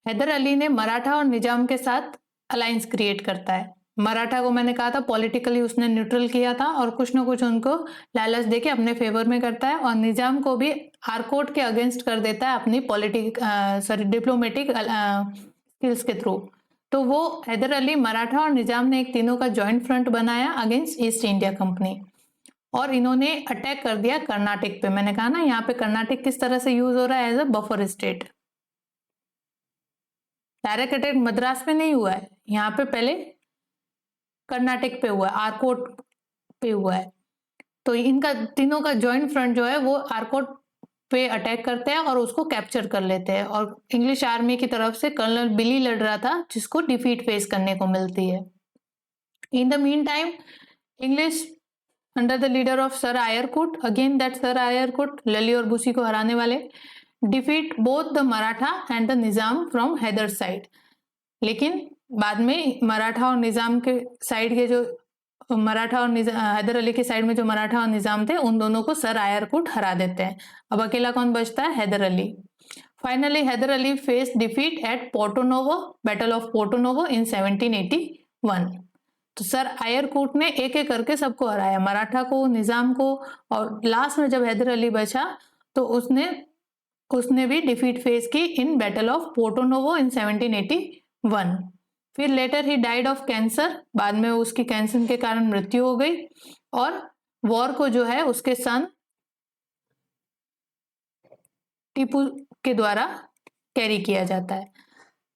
हैदर अली ने मराठा और निजाम के साथ अलायंस क्रिएट करता है। मराठा को मैंने कहा था पॉलिटिकली उसने न्यूट्रल किया था और कुछ ना कुछ उनको लालच देके अपने फेवर में करता है, और निजाम को भी आरकोट के अगेंस्ट कर देता है अपनी डिप्लोमेटिक स्किल्स के थ्रू। तो वो हैदर अली, मराठा और निजाम ने एक तीनों का जॉइंट फ्रंट बनाया अगेंस्ट ईस्ट इंडिया कंपनी, और इन्होंने अटैक कर दिया कर्नाटक पे। मैंने कहा ना यहाँ पे कर्नाटक किस तरह से यूज हो रहा है as a buffer state. Direct attack Madras पे नहीं हुआ है, यहाँ पे पहले कर्नाटक पे हुआ है, आरकोट पे हुआ है। तो इनका तीनों का जॉइंट फ्रंट जो है वो आरकोट पे अटैक करते हैं और उसको कैप्चर कर लेते हैं, और इंग्लिश आर्मी की तरफ से कर्नल बिली लड़ रहा था जिसको डिफीट फेस करने को मिलती है। In the meantime English under the leader of sir Eyre Coote, again that sir Eyre Coote Lally और बुसी को हराने वाले, defeat both the Maratha and the Nizam from Hyder side. लेकिन बाद में मराठा और निजाम के साइड के जो मराठा और हैदर अली के साइड में जो मराठा और निजाम थे उन दोनों को सर आयरकुट हरा देते हैं। अब अकेला कौन बचता है? Hyder Ali. Finally Hyder Ali face defeat at Porto Novo, battle of Porto Novo in 1781। तो सर आयरकुट ने एक एक करके सबको हराया, मराठा को, निजाम को, और लास्ट में जब हैदर अली बचा तो उसने भी डिफीट फेस की इन बैटल ऑफ पोर्टोनोवो इन 1781। फिर later he died of cancer, बाद में उसकी कैंसर के कारण मृत्यु हो गई, और वॉर को जो है उसके सन टीपू के द्वारा कैरी किया जाता है।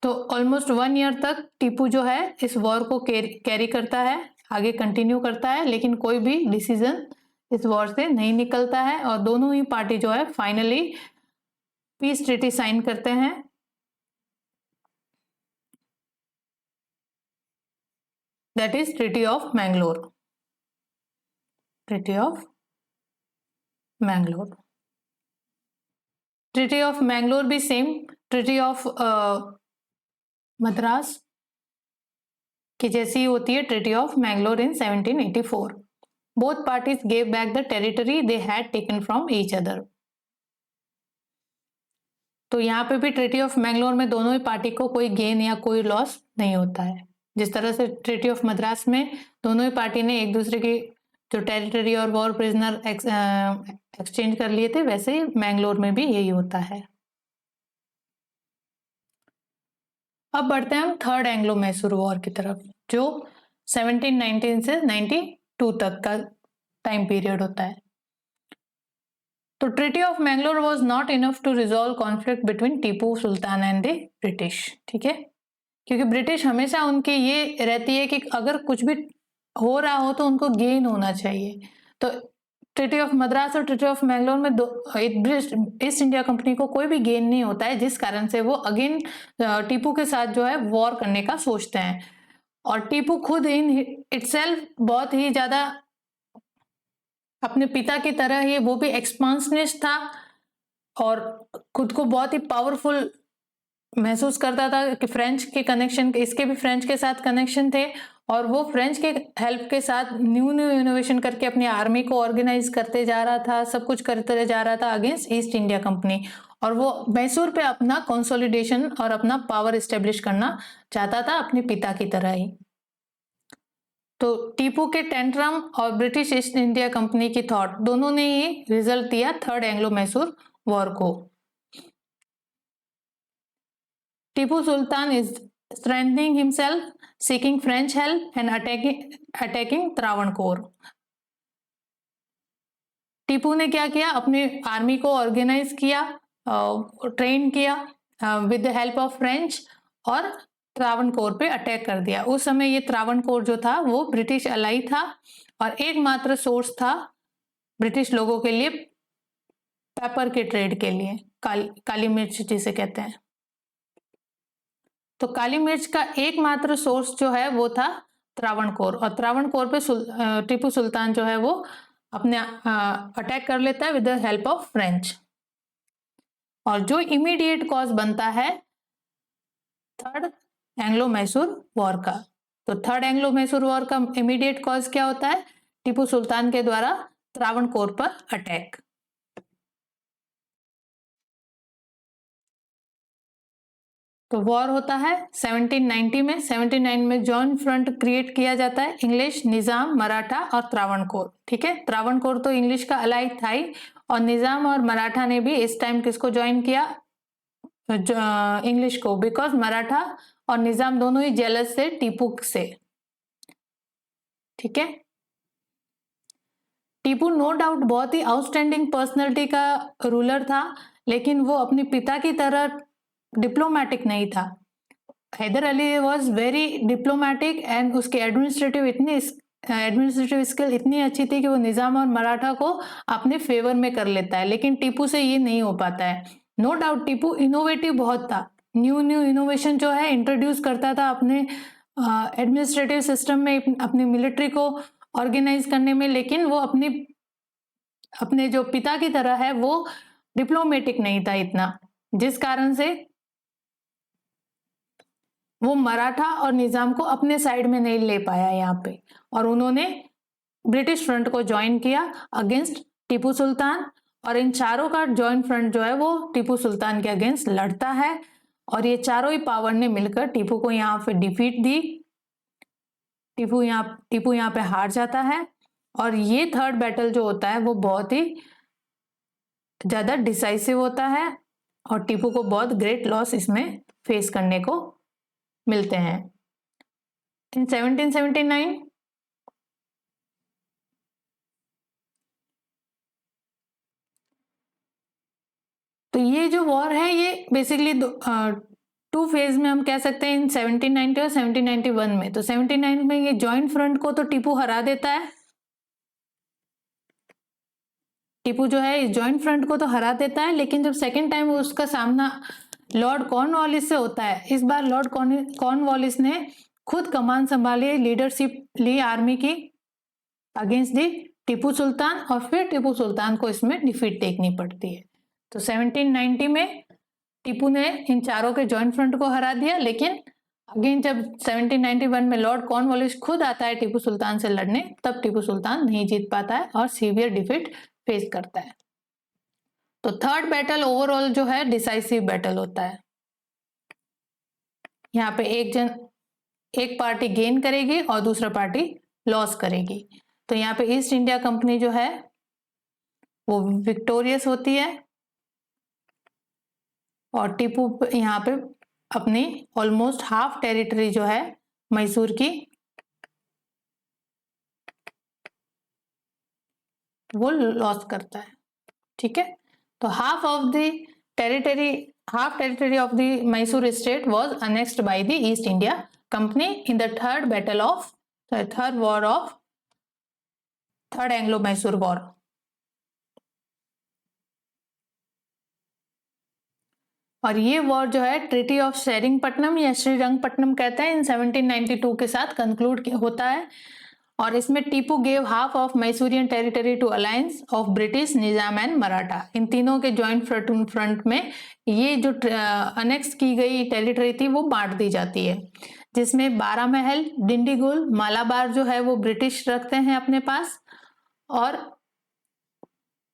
तो ऑलमोस्ट 1 ईयर तक टीपू जो है इस वॉर को कैरी करता है, आगे कंटिन्यू करता है, लेकिन कोई भी डिसीजन इस वॉर से नहीं निकलता है, और दोनों ही पार्टी जो है फाइनली पीस ट्रीटी साइन करते हैं। That is treaty of Mangalore. Treaty of Mangalore. Treaty of Mangalore भी सेम ट्रीटी ऑफ मद्रास की जैसी होती है, treaty of Mangalore in 1784। Both parties gave back the territory they had taken from each other. तो यहाँ पे भी ट्रीटी ऑफ मैंगलोर में दोनों ही पार्टी को कोई गेन या कोई लॉस नहीं होता है। जिस तरह से ट्रीटी ऑफ मद्रास में दोनों ही पार्टी ने एक दूसरे की जो टेरिटरी और वॉर प्रिजनर एक्सचेंज कर लिए थे, वैसे ही मैंगलोर में भी यही होता है। अब बढ़ते हैं हम थर्ड एंग्लो मैसूर वॉर की तरफ, जो 1719 से 92 तक का टाइम पीरियड होता है। तो treaty of Mangalore was not enough to resolve conflict between Tipu Sultan and the British, ठीक है, क्योंकि ब्रिटिश हमेशा उनकी ये रहती है कि अगर कुछ भी हो रहा हो तो उनको गेन होना चाहिए। तो ट्रीटी ऑफ मद्रास और ट्रीटी ऑफ मैंगलोर में ईस्ट इंडिया कंपनी को कोई भी गेन नहीं होता है, जिस कारण से वो अगेन टीपू के साथ जो है वॉर करने का सोचते हैं। और टीपू खुद इन इटसेल्फ बहुत ही ज्यादा अपने पिता की तरह ही वो भी एक्सपांशनिस्ट था और खुद को बहुत ही पावरफुल महसूस करता था कि फ्रेंच के कनेक्शन, इसके भी फ्रेंच के साथ कनेक्शन थे, और वो फ्रेंच के हेल्प के साथ न्यू इनोवेशन करके अपनी आर्मी को ऑर्गेनाइज करते जा रहा था, सब कुछ करते जा रहा था अगेंस्ट ईस्ट इंडिया कंपनी, और वो मैसूर पे अपना कंसोलिडेशन और अपना पावर एस्टेब्लिश करना चाहता था अपने पिता की तरह ही। तो टीपू के टेंट्रम और ब्रिटिश ईस्ट इंडिया कंपनी की थॉट दोनों ने ही रिजल्ट दिया थर्ड एंग्लो मैसूर वॉर को। Tipu Sultan is strengthening himself, seeking French help and attacking Travancore. Tipu ने क्या किया? अपनी आर्मी को ऑर्गेनाइज किया, ट्रेन किया with the help of French, और त्रावणकोर पे अटैक कर दिया। उस समय ये त्रावणकोर जो था वो ब्रिटिश अलाई था और एकमात्र सोर्स था ब्रिटिश लोगों के लिए पेपर के ट्रेड के लिए, काली मिर्च जिसे कहते हैं। तो काली मिर्च का एकमात्र सोर्स जो है वो था त्रावणकोर, और त्रावणकोर पे टीपू सुल्तान जो है वो अपने अटैक कर लेता है with the help of French. और जो इमीडिएट कॉज बनता है थर्ड एंग्लो मैसूर वॉर का। तो थर्ड एंग्लो मैसूर वॉर का इमीडिएट कॉज क्या होता है? टीपू सुल्तान के द्वारा त्रावणकोर पर अटैक। तो वॉर होता है 1790 में। 1799 में जॉइंट फ्रंट क्रिएट किया जाता है, इंग्लिश, निजाम, मराठा और त्रावणकोर, ठीक है। त्रावणकोर तो इंग्लिश का अलाई था ही, और निजाम और मराठा ने भी इस टाइम किसको ज्वाइन किया? इंग्लिश को, बिकॉज मराठा और निजाम दोनों ही जेलस से टीपू से, ठीक है। टीपू नो डाउट बहुत ही आउटस्टैंडिंग पर्सनैलिटी का रूलर था, लेकिन वो अपने पिता की तरह डिप्लोमैटिक नहीं था। Haidar Ali was very diplomatic and उसकी एडमिनिस्ट्रेटिव स्किल इतनी अच्छी थी कि वो निजाम और मराठा को अपने फेवर में कर लेता है, लेकिन टीपू से ये नहीं हो पाता है। नो डाउट टीपू इनोवेटिव बहुत था, न्यू इनोवेशन जो है इंट्रोड्यूस करता था अपने एडमिनिस्ट्रेटिव सिस्टम में, अपनी मिलिट्री को ऑर्गेनाइज करने में, लेकिन वो अपने जो पिता की तरह है वो डिप्लोमेटिक नहीं था इतना, जिस कारण से वो मराठा और निजाम को अपने साइड में नहीं ले पाया यहाँ पे, और उन्होंने ब्रिटिश फ्रंट को ज्वाइन किया अगेंस्ट टीपू सुल्तान। और इन चारों का ज्वाइंट फ्रंट जो है वो टीपू सुल्तान के अगेंस्ट लड़ता है, और ये चारों ही पावर ने मिलकर टीपू को यहाँ पे डिफीट दी। टीपू यहाँ पे हार जाता है, और ये थर्ड बैटल जो होता है वो बहुत ही ज्यादा डिसाइसिव होता है, और टीपू को बहुत ग्रेट लॉस इसमें फेस करने को मिलते हैं। इन 1779 तो ये जो वॉर है ये बेसिकली टू फेज में हम कह सकते हैं, इन 1790 और 1791 में। तो 79 में ये जॉइंट फ्रंट को तो टीपू हरा देता है, टीपू जो है इस जॉइंट फ्रंट को तो हरा देता है, लेकिन जब सेकेंड टाइम उसका सामना लॉर्ड कॉर्नवालिस से होता है, इस बार लॉर्ड कॉर्नवालिस ने खुद कमान संभाली, लीडरशिप ली आर्मी की अगेंस्ट दी टीपू सुल्तान, और फिर टीपू सुल्तान को इसमें डिफीट देखनी पड़ती है। तो 1790 में टीपू ने इन चारों के जॉइंट फ्रंट को हरा दिया, लेकिन अगेन जब 1791 में लॉर्ड कॉर्नवालिस खुद आता है टीपू सुल्तान से लड़ने, तब टीपू सुल्तान नहीं जीत पाता है और सीवियर डिफीट फेस करता है। तो थर्ड बैटल ओवरऑल जो है डिसाइसिव बैटल होता है। यहाँ पे एक पार्टी गेन करेगी और दूसरा पार्टी लॉस करेगी। तो यहाँ पे ईस्ट इंडिया कंपनी जो है वो विक्टोरियस होती है, और टीपू यहाँ पे अपनी ऑलमोस्ट हाफ टेरिटरी जो है मैसूर की वो लॉस करता है। ठीक है, तो half territory of the Mysore state was annexed by the east India company in the third Anglo Mysore war. और ये वॉर जो है ट्रीटी ऑफ सेरिंगपट्टनम या श्रीरंगपट्टनम कहते हैं, इन 1792 के साथ कंक्लूड होता है, और इसमें Tipu gave half of Mysorean territory to alliance of British, Nizam and Maratha. इन तीनों के ज्वाइंट फ्रंट में ये जो अनेक्स की गई टेरिटरी थी वो बांट दी जाती है, जिसमें बारा महल, डिंडीगुल, मालाबार जो है वो ब्रिटिश रखते हैं अपने पास, और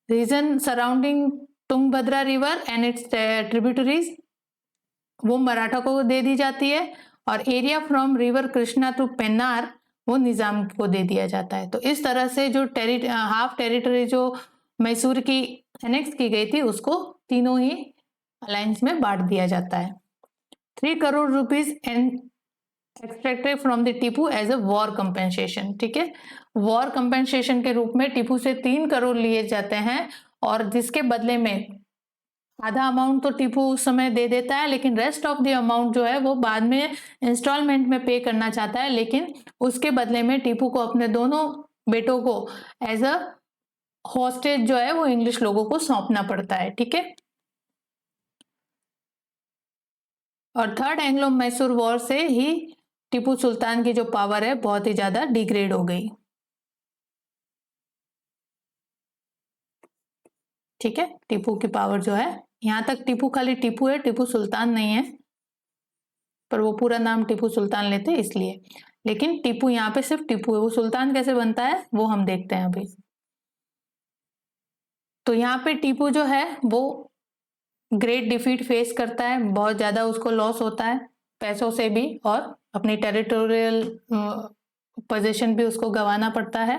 region surrounding Tungabhadra river and its tributaries वो मराठा को दे दी जाती है, और area from river Krishna to Pennar वो निजाम को दे दिया जाता है। तो इस तरह से जो हाफ टेरिटरी जो मैसूर की एनेक्स की गई थी उसको तीनों ही अलायंस में बांट दिया जाता है। 3 crore rupees extracted from the Tipu as a war compensation. ठीक है, वॉर कंपेंसेशन के रूप में टीपू से 3 करोड़ लिए जाते हैं, और जिसके बदले में आधा अमाउंट तो टीपू उस समय दे देता है, लेकिन रेस्ट ऑफ द अमाउंट जो है वो बाद में इंस्टॉलमेंट में पे करना चाहता है, लेकिन उसके बदले में टीपू को अपने दोनों बेटों को एज अ हॉस्टेज जो है वो इंग्लिश लोगों को सौंपना पड़ता है। ठीक है, और थर्ड एंग्लो मैसूर वॉर से ही टीपू सुल्तान की जो पावर है बहुत ही ज्यादा डिग्रेड हो गई। ठीक है, टीपू की पावर जो है, यहां तक टीपू खाली टीपू है, टीपू सुल्तान नहीं है, पर वो पूरा नाम टीपू सुल्तान लेते इसलिए, लेकिन टीपू यहाँ पे सिर्फ टीपू है। वो सुल्तान कैसे बनता है वो हम देखते हैं अभी। तो यहाँ पे टीपू जो है वो ग्रेट डिफीट फेस करता है, बहुत ज्यादा उसको लॉस होता है पैसों से भी, और अपनी टेरिटोरियल पोजीशन भी उसको गंवाना पड़ता है।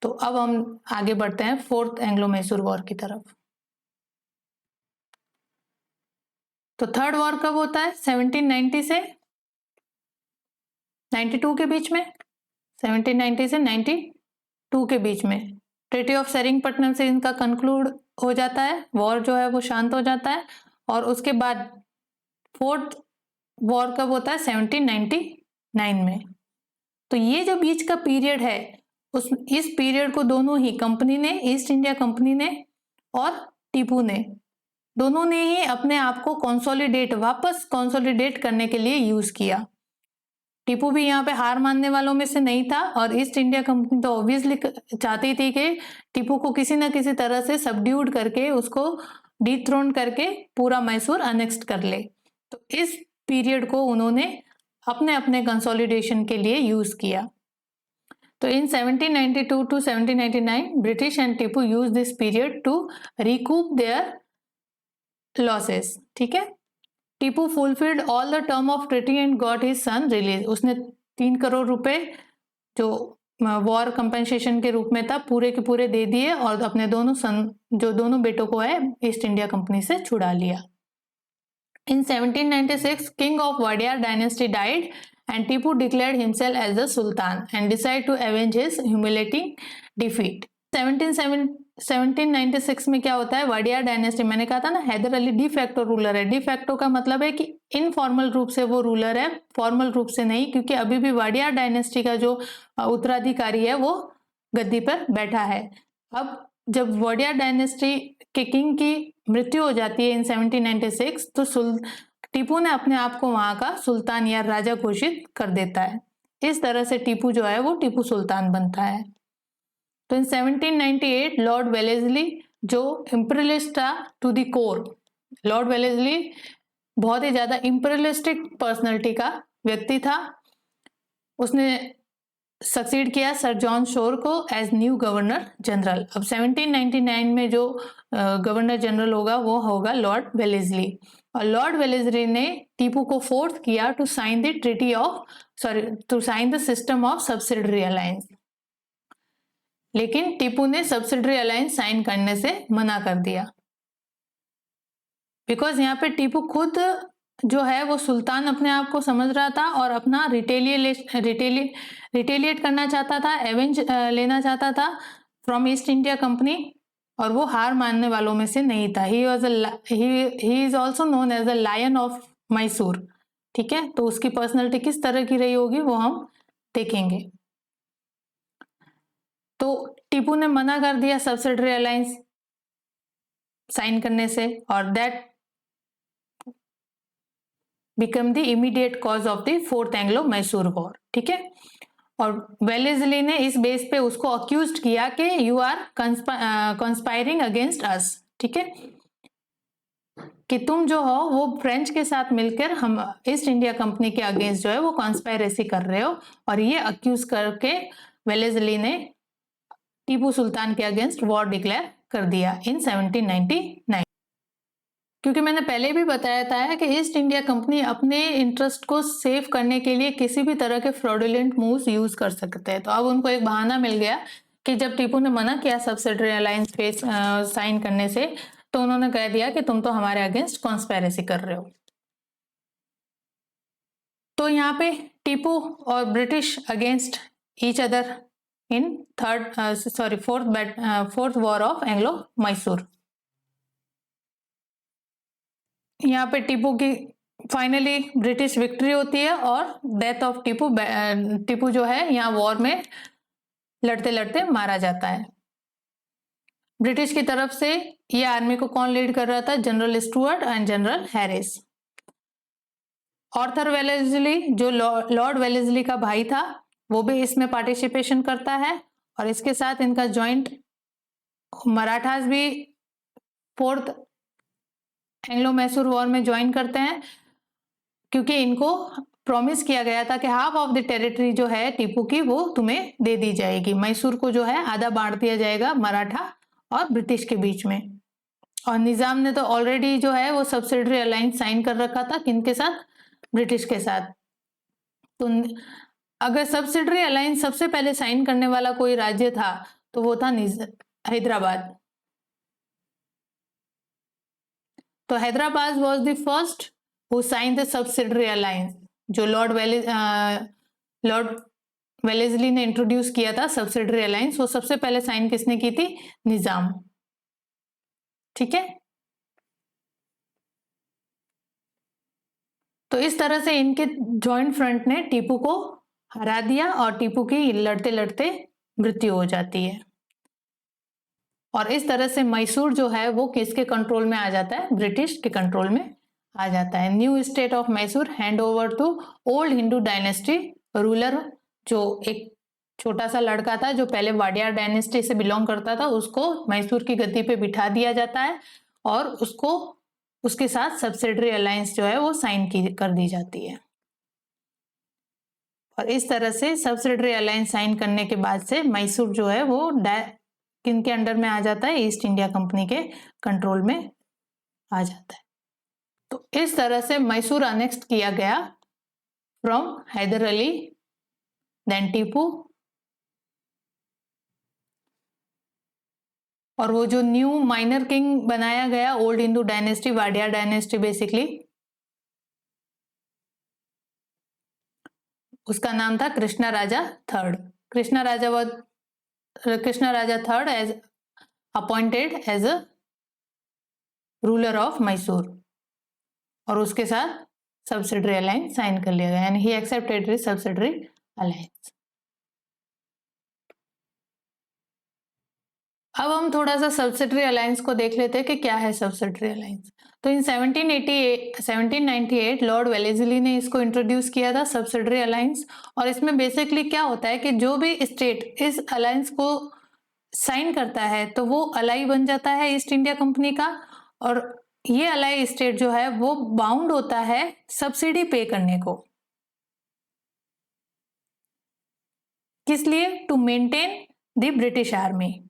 तो अब हम आगे बढ़ते हैं फोर्थ एंग्लो मैसूर वॉर की तरफ। तो थर्ड वॉर कब होता है? 1790 से 92 के बीच में, 1790 से 92 के बीच में ट्रीटी ऑफ सेरिंगपट्टनम से इनका कंक्लूड हो जाता है, वॉर जो है वो शांत हो जाता है। और उसके बाद फोर्थ वॉर कब होता है? 1799 में। तो ये जो बीच का पीरियड है इस पीरियड को दोनों ही कंपनी ने, ईस्ट इंडिया कंपनी ने और टीपू ने, दोनों ने ही अपने आप को वापस कंसोलिडेट करने के लिए यूज किया। टीपू भी यहाँ पे हार मानने वालों में से नहीं था और ईस्ट इंडिया कंपनी तो ऑब्वियसली चाहती थी कि टीपू को किसी ना किसी तरह से सबड्यूड करके उसको डिथ्रोन करके पूरा मैसूर अनेक्स्ट कर ले। तो इस पीरियड को उन्होंने अपने अपने कंसोलिडेशन के लिए यूज किया। तो in 1792 to 1799 British and Tipu use this period to recoup their losses. ठीक है, Tipu fulfilled all the term of treaty and got his son release. उसने 3 करोड़ रुपए जो वॉर कंपेंसेशन के रूप में था पूरे के पूरे दे दिए और अपने दोनों बेटों को है ईस्ट इंडिया कंपनी से छुड़ा लिया। In 1796, king of Wadiyar dynasty died and Tipu declared himself as the Sultan and decided to avenge his humiliating defeat. 1796 में क्या होता है, वाडियार डायनेस्टी, मैंने कहा था ना Haidar Ali de facto ruler है। डी फैक्टो का मतलब है कि इनफॉर्मल रूप से वो रूलर है, फॉर्मल रूप से नहीं, क्योंकि अभी भी वाडियार डायनेस्टी का जो उत्तराधिकारी है वो गद्दी पर बैठा है। अब जब वाडियार डायनेस्टी के किंग की मृत्यु हो जाती है इन 1796 तो टीपू ने अपने आप को वहां का सुल्तान या राजा घोषित कर देता है। इस तरह से टीपू जो है वो टीपू सुल्तान बनता है। तो इन 1798 लॉर्ड वेलेस्ली जो इंपीरियलिस्ट था to the core, lord Wellesley बहुत ही ज्यादा इंपीरियलिस्टिक पर्सनैलिटी का व्यक्ति था। उसने सक्सीड किया सर जॉन शोर को एज न्यू गवर्नर जनरल। अब 1799 में जो गवर्नर जनरल होगा वो होगा लॉर्ड वेलेस्ली, और लॉर्ड वेलेस्ली ने टीपू को फोर्स किया to sign the system of subsidiary alliance. लेकिन टीपू ने सब्सिडरी अलायंस साइन करने से मना कर दिया, बिकॉज यहाँ पे टीपू खुद जो है वो सुल्तान अपने आप को समझ रहा था और अपना रिटेलिएट करना चाहता था, एवेंज लेना चाहता था फ्रॉम ईस्ट इंडिया कंपनी, और वो हार मानने वालों में से नहीं था। He is also known as the lion of Mysore. ठीक है, तो उसकी पर्सनैलिटी किस तरह की रही होगी वो हम देखेंगे। तो टीपू ने मना कर दिया सब्सिडरी अलायंस साइन करने से, और that become the immediate cause of the fourth Anglo Mysore war. ठीक है, और वेलेस्ली ने इस बेस पे उसको अक्यूज किया कि you are conspiring against us. ठीक है, कि तुम जो हो वो फ्रेंच के साथ मिलकर हम ईस्ट इंडिया कंपनी के अगेंस्ट जो है वो कॉन्स्पायरेसी कर रहे हो, और ये अक्यूज करके वेलेस्ली ने टीपू सुल्तान के अगेंस्ट वॉर डिक्लेयर कर दिया इन 1799। क्योंकि मैंने पहले भी बताया था कि ईस्ट इंडिया कंपनी अपने इंटरेस्ट को सेव करने के लिए किसी भी तरह के फ्रॉडुलेंट मूव्स यूज कर सकते हैं। तो अब उनको एक बहाना मिल गया कि जब टीपू ने मना किया सब्सिडरी अलायंस पे साइन करने से, तो उन्होंने कह दिया कि तुम तो हमारे अगेंस्ट कॉन्स्पायरेसी कर रहे हो। तो यहाँ पे टीपू और British against each other in fourth war of Anglo Mysore. यहाँ पे टीपू की फाइनली ब्रिटिश विक्ट्री होती है और डेथ ऑफ टीपू। टीपू जो है यहाँ वॉर में लड़ते लड़ते मारा जाता है। ब्रिटिश की तरफ से ये आर्मी को कौन लीड कर रहा था? General Stuart and general Harris. Arthur Wellesley जो लॉर्ड वेलेस्ली का भाई था वो भी इसमें पार्टिसिपेशन करता है, और इसके साथ इनका जॉइंट मराठास भी फोर्थ एंग्लो मैसूर वॉर में ज्वाइन करते हैं, क्योंकि इनको प्रॉमिस किया गया था कि हाफ ऑफ द टेरिटरी जो है टीपू की वो तुम्हें दे दी जाएगी। मैसूर को जो है आधा बांट दिया जाएगा मराठा और ब्रिटिश के बीच में। और निजाम ने तो ऑलरेडी जो है वो सब्सिडरी अलायंस साइन कर रखा था, किनके साथ? ब्रिटिश के साथ। तो अगर सब्सिडरी अलायंस सबसे पहले साइन करने वाला कोई राज्य था तो वो था हैदराबाद। तो Hyderabad was the first who sign the subsidiary alliance. जो लॉर्ड वेलेस्ली ने इंट्रोड्यूस किया था सब्सिडरी अलायंस, वो सबसे पहले साइन किसने की थी? निजाम। ठीक है, तो इस तरह से इनके जॉइंट फ्रंट ने टीपू को हरा दिया और टीपू की लड़ते लड़ते मृत्यु हो जाती है। और इस तरह से मैसूर जो है वो किसके कंट्रोल में आ जाता है? ब्रिटिश के कंट्रोल में आ जाता है। New state of Mysore hand over to old Hindu dynasty ruler जो एक छोटा सा लड़का था जो पहले वाडियार डायनेस्टी से बिलोंग करता था, उसको मैसूर की गद्दी पे बिठा दिया जाता है और उसको उसके साथ सब्सिडरी अलायंस जो है वो साइन कर दी जाती है। और इस तरह से सब्सिडरी अलायंस साइन करने के बाद से मैसूर जो है वो किनके अंडर में आ जाता है, ईस्ट इंडिया कंपनी के कंट्रोल में आ जाता है। तो इस तरह से मैसूर अनेक्स्ट किया गया फ्रॉम हैदर अली देन टीपू, और वो जो न्यू माइनर किंग बनाया गया old Hindu dynasty, Wadiyar dynasty basically, उसका नाम था Krishna Raja third. Krishna Raja third as appointed as a ruler of Mysore, और उसके साथ सब्सिडरी अलायंस साइन कर लिया गया and he accepted this subsidiary alliance. अब हम थोड़ा सा सब्सिडरी अलायंस को देख लेते हैं कि क्या है सब्सिडरी अलायंस। तो इन 1798 लॉर्ड वेलेस्ली ने इसको इंट्रोड्यूस किया था सब्सिडरी अलायंस, और इसमें बेसिकली क्या होता है कि जो भी स्टेट इस अलायंस को साइन करता है तो वो अलाई बन जाता है ईस्ट इंडिया कंपनी का, और ये अलाई स्टेट जो है वो बाउंड होता है सब्सिडी पे करने को। किस लिए? To maintain the British army.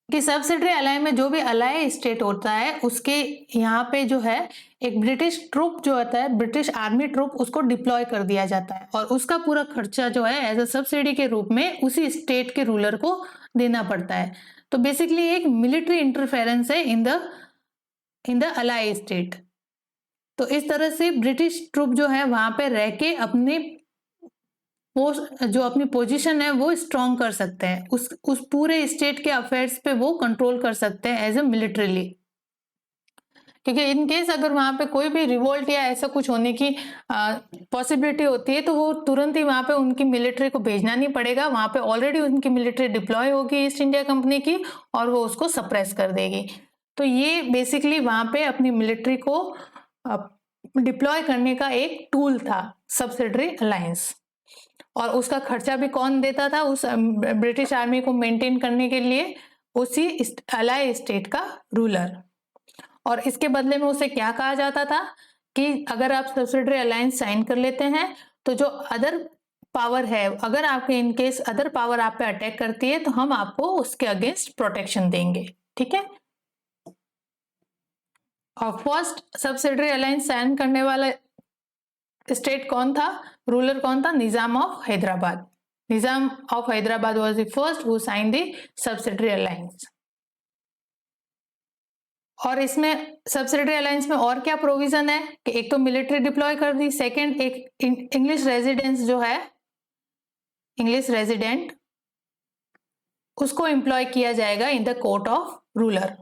कि सब्सिडरी अलाई में जो भी अलाई स्टेट होता है उसके यहाँ पे जो है एक ब्रिटिश ट्रूप जो होता है, ब्रिटिश आर्मी ट्रूप, उसको डिप्लॉय कर दिया जाता है और उसका पूरा खर्चा जो है एज अ सब्सिडी के रूप में उसी स्टेट के रूलर को देना पड़ता है। तो बेसिकली एक मिलिट्री इंटरफेरेंस है इन द अलाई स्टेट। तो इस तरह से ब्रिटिश ट्रूप जो है वहां पे रह के अपने जो अपनी पोजीशन है वो स्ट्रॉन्ग कर सकते हैं, उस पूरे स्टेट के अफेयर्स पे वो कंट्रोल कर सकते हैं एज ए मिलिट्रीली। क्योंकि इन केस अगर वहां पे कोई भी रिवोल्ट या ऐसा कुछ होने की पॉसिबिलिटी होती है तो वो तुरंत ही वहां पे उनकी मिलिट्री को भेजना नहीं पड़ेगा, वहां पे ऑलरेडी उनकी मिलिट्री डिप्लॉय होगी ईस्ट इंडिया कंपनी की और वो उसको सप्रेस कर देगी। तो ये बेसिकली वहां पे अपनी मिलिट्री को डिप्लॉय करने का एक टूल था सब्सिडरी अलायंस। और उसका खर्चा भी कौन देता था उस ब्रिटिश आर्मी को मेंटेन करने के लिए? उसी अलाई स्टेट का रूलर। और इसके बदले में उसे क्या कहा जाता था कि अगर आप सब्सिडरी अलायंस साइन कर लेते हैं तो जो अदर पावर है, अगर आपके इनकेस अदर पावर आप पे अटैक करती है तो हम आपको उसके अगेंस्ट प्रोटेक्शन देंगे। ठीक है। और फर्स्ट सब्सिडरी अलायंस साइन करने वाला स्टेट कौन था, रूलर कौन था? Nizam of Hyderabad. Nizam of Hyderabad was the first who signed the subsidiary alliance. और इसमें सब्सिडरी अलायंस में और क्या प्रोविजन है कि एक तो मिलिट्री डिप्लॉय कर दी, सेकंड एक इंग्लिश रेजिडेंस जो है, इंग्लिश रेजिडेंट, उसको एम्प्लॉय किया जाएगा in the court of ruler.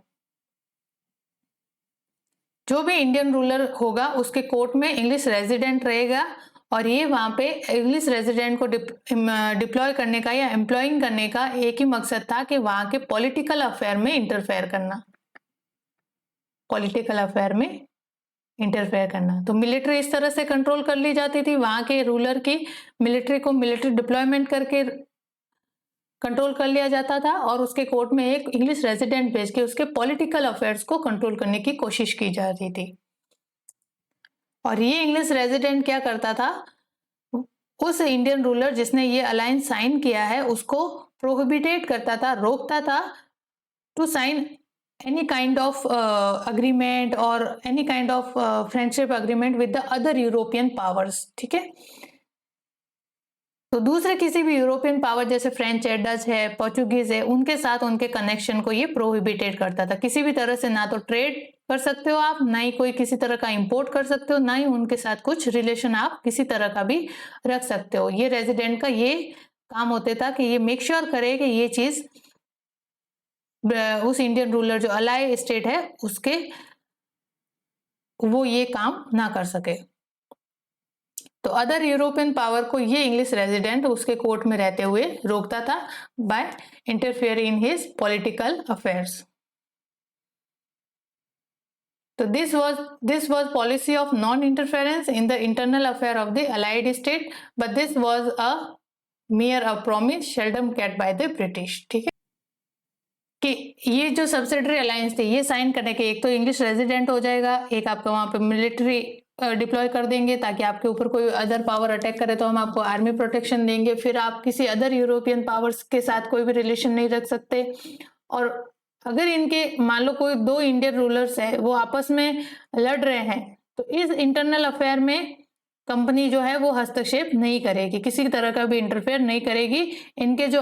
जो भी इंडियन रूलर होगा उसके कोर्ट में इंग्लिश रेजिडेंट रहेगा और ये वहां पे इंग्लिश रेजिडेंट को डिप्लॉय करने का या एम्प्लॉइंग करने का एक ही मकसद था कि वहां के पॉलिटिकल अफेयर में इंटरफेयर करना, पॉलिटिकल अफेयर में इंटरफेयर करना। तो मिलिट्री इस तरह से कंट्रोल कर ली जाती थी, वहां के रूलर की मिलिट्री को मिलिट्री डिप्लॉयमेंट करके कंट्रोल कर लिया जाता था और उसके कोर्ट में एक इंग्लिश रेजिडेंट भेज के उसके पॉलिटिकल अफेयर्स को कंट्रोल करने की कोशिश की जा रही थी। और ये इंग्लिश रेजिडेंट क्या करता था, उस इंडियन रूलर जिसने ये अलायंस साइन किया है उसको प्रोहिबिटेट करता था, रोकता था to sign any kind of agreement or any kind of friendship agreement with the other European powers। ठीक है। तो दूसरे किसी भी यूरोपियन पावर जैसे फ्रेंच है, डच है, पोर्चुगीज है, उनके साथ उनके कनेक्शन को ये प्रोहिबिटेड करता था। किसी भी तरह से ना तो ट्रेड कर सकते हो आप, ना ही कोई किसी तरह का इंपोर्ट कर सकते हो, ना ही उनके साथ कुछ रिलेशन आप किसी तरह का भी रख सकते हो। ये रेजिडेंट का ये काम होता था कि ये मेक श्योर करे कि ये चीज उस इंडियन रूलर जो अलाई स्टेट है उसके वो ये काम ना कर सके। तो अदर यूरोपियन पावर को ये इंग्लिश रेजिडेंट उसके कोर्ट में रहते हुए रोकता था by interfere in his political affairs. तो this was policy of non-interference in the internal affair of the allied state, but this was a mere promise seldom kept by the British. ठीक है कि ये जो सब्सिडरी अलायंस थी ये sign करने के एक तो इंग्लिश रेजिडेंट हो जाएगा, एक आपका वहां पे मिलिट्री डिप्लॉय कर देंगे ताकि आपके ऊपर कोई अदर पावर अटैक करे तो हम आपको आर्मी प्रोटेक्शन देंगे, फिर आप किसी अदर यूरोपियन पावर्स के साथ कोई भी रिलेशन नहीं रख सकते, और अगर इनके मान लो कोई दो इंडियन रूलर्स है वो आपस में लड़ रहे हैं तो इस इंटरनल अफेयर में कंपनी जो है वो हस्तक्षेप नहीं करेगी, किसी तरह का भी इंटरफेयर नहीं करेगी, इनके जो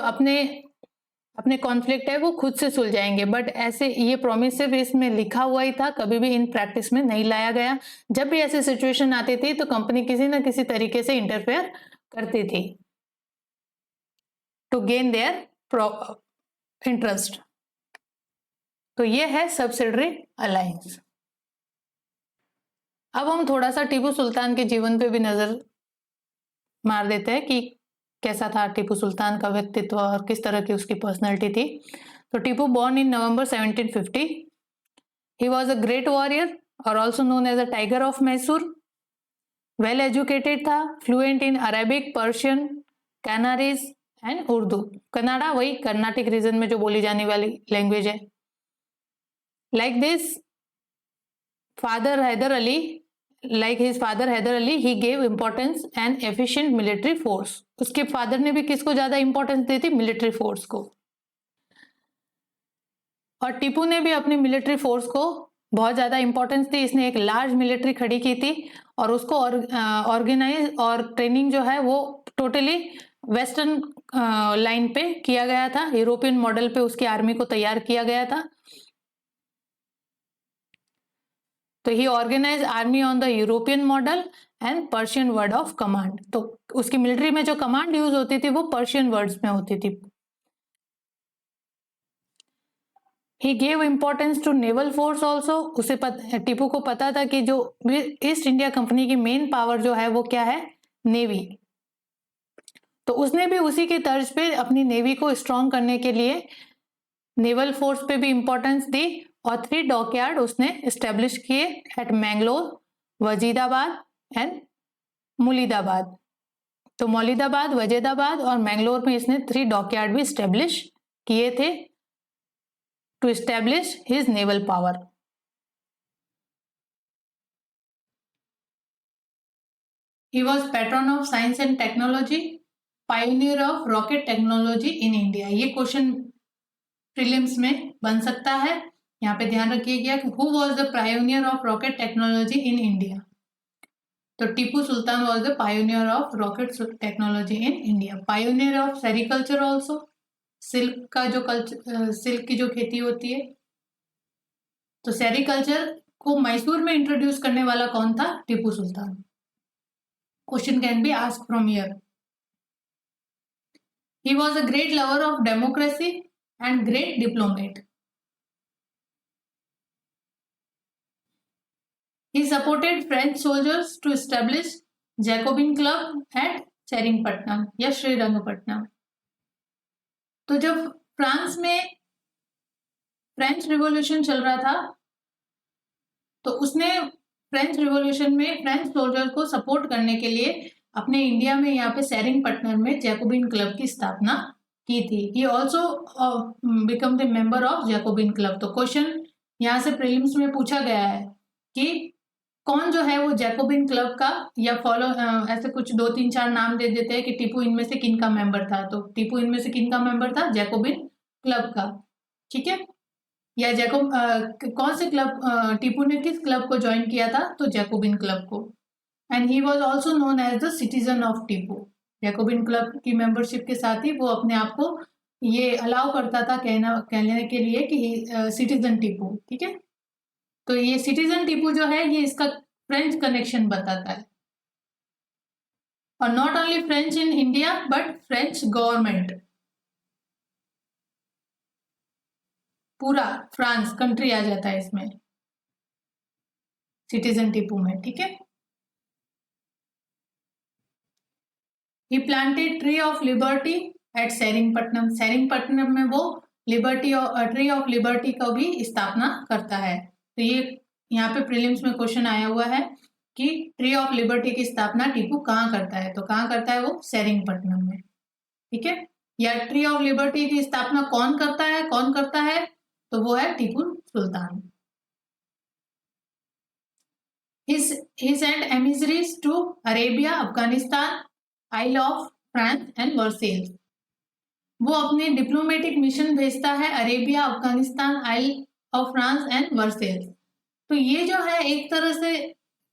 अपने कॉन्फ्लिक्ट है वो खुद से सुलझाएंगे। बट ऐसे ये प्रॉमिस सिर्फ इसमें लिखा हुआ ही था, कभी भी इन प्रैक्टिस में नहीं लाया गया। जब भी ऐसी सिचुएशन आती थी तो कंपनी किसी ना किसी तरीके से इंटरफेयर करती थी टू गेन देयर इंटरेस्ट। तो ये है सब्सिडरी अलायंस। अब हम थोड़ा सा टीपू सुल्तान के जीवन पे भी नजर मार देते हैं कि कैसा था टीपू सुल्तान का व्यक्तित्व और किस तरह की उसकी पर्सनैलिटी थी। तो Tipu born in November 1750, he was a great warrior और also known as a tiger of Mysore. Well educated था, fluent in Arabic, Persian, Canarese and Urdu. Kannada वही कर्नाटिक रीजन में जो बोली जाने वाली लैंग्वेज है। Like this, father Hyder Ali, like his father Hyder Ali, he gave importance and efficient military force. उसके father ने भी किसको ज्यादा इंपॉर्टेंस दी थी? मिलिट्री फोर्स को। और टीपू ने भी अपनी मिलिट्री फोर्स को बहुत ज्यादा इंपॉर्टेंस दी। इसने एक लार्ज मिलिट्री खड़ी की थी और उसको ऑर्गेनाइज और ट्रेनिंग जो है वो टोटली वेस्टर्न लाइन पे किया गया था, यूरोपियन मॉडल पे उसकी आर्मी को तैयार किया गया था। तो ही organise army on the European model and Persian word of command. तो उसकी मिलिट्री में जो कमांड यूज होती थी वो पर्शियन वर्ड्स में होती थी। He gave importance to naval force also. उसे टीपू को पता था कि जो ईस्ट इंडिया कंपनी की मेन पावर जो है वो क्या है? नेवी। तो उसने भी उसी की तर्ज पे अपनी नेवी को स्ट्रॉन्ग करने के लिए नेवल फोर्स पे भी इंपॉर्टेंस दी और 3 डॉकयार्ड उसने एस्टेब्लिश किए एट मैंगलोर, वजीदाबाद एंड मुलीदाबाद। तो मौलिदाबाद, वजीदाबाद और मैंगलोर में इसने 3 डॉकयार्ड भी एस्टेब्लिश किए थे to establish his naval power. He was patron of science and technology, pioneer of rocket technology in India. ये क्वेश्चन प्रीलिम्स में बन सकता है। यहाँ पे ध्यान रखिएगा कि who was the pioneer of rocket technology in India. तो Tipu Sultan was the pioneer of rocket technology in India. Pioneer of sericulture also, silk का जो सिल्क की जो खेती होती है। तो सेरिकल्चर को मैसूर में इंट्रोड्यूस करने वाला कौन था? Tipu Sultan. Question can be asked from here. He was a great lover of democracy and great diplomat. He supported French soldiers to establish Jacobin Club at Seringapatam या श्रीरंगपट्टनम। तो जब फ्रांस में फ्रेंच रिवॉल्यूशन चल रहा था तो उसने फ्रेंच रिवॉल्यूशन में फ्रेंच सोल्जर्स को सपोर्ट करने के लिए अपने इंडिया में यहाँ पे सेरिंगपट्टनम में जैकोबिन क्लब की स्थापना की थी। He also become the member of Jacobin club. तो क्वेश्चन यहाँ से प्रीलिम्स में पूछा गया है कि कौन जो है वो जैकोबिन क्लब का या फॉलो ऐसे कुछ 2-3-4 नाम दे देते हैं कि टीपू इनमें से किन का मेंबर था। तो टीपू इनमें से किन का मेंबर था? जैकोबिन क्लब का। ठीक है, या कौन से क्लब टीपू ने किस क्लब को ज्वाइन किया था? तो जैकोबिन क्लब को। And he was also known as the citizen of Tipu. Jacobin club की मेंबरशिप के साथ ही वो अपने आप को ये अलाउ करता था कहने के लिए कि सिटीजन टीपू। ठीक है, तो ये सिटीजन टीपू जो है ये इसका फ्रेंच कनेक्शन बताता है। और not only French in India but French government, पूरा फ्रांस कंट्री आ जाता है इसमें सिटीजन टीपू में। ठीक है, he planted tree of liberty at Seringapatam. Seringapatam में वो लिबर्टी ट्री ऑफ लिबर्टी का भी स्थापना करता है। तो ये यहाँ पे प्रीलिम्स में क्वेश्चन आया हुआ है कि ट्री ऑफ लिबर्टी की स्थापना टीपू कहाँ करता है, तो कहाँ करता है वो सेरिंगपट्टनम में, ठीक है। या ट्री ऑफ लिबर्टी की स्थापना कौन करता है, तो वो है Tipu Sultan. He sent emissaries to Arabia, Afghanistan, Isle of France and Versailles. वो अपने डिप्लोमेटिक मिशन भेजता है Arabia, Afghanistan, isle of France and Versailles. तो ये जो है एक तरह से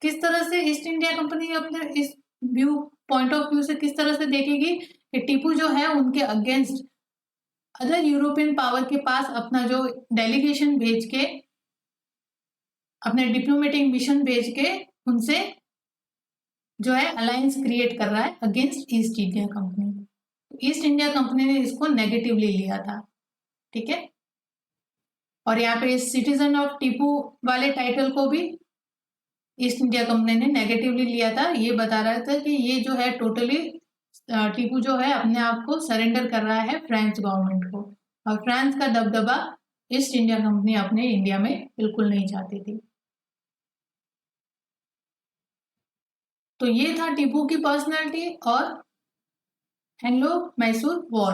किस तरह से ईस्ट इंडिया कंपनी अपने इस पॉइंट ऑफ व्यू से किस तरह से देखेगी कि टीपू जो है उनके अगेंस्ट अदर यूरोपियन पावर के पास अपना जो डेलीगेशन भेज के, अपने डिप्लोमेटिक मिशन भेज के उनसे जो है अलायंस क्रिएट कर रहा है against east India company. East India company ने इसको नेगेटिवली लिया था, ठीक है। और यहाँ पे सिटीजन ऑफ टीपू वाले टाइटल को भी ईस्ट इंडिया कंपनी ने नेगेटिवली लिया था। ये बता रहा था कि ये जो है टोटली टीपू जो है अपने आप को सरेंडर कर रहा है फ्रेंच गवर्नमेंट को, और फ्रांस का दबदबा ईस्ट इंडिया कंपनी अपने इंडिया में बिल्कुल नहीं चाहती थी। तो ये था टीपू की पर्सनालिटी और एंग्लो मैसूर वॉर।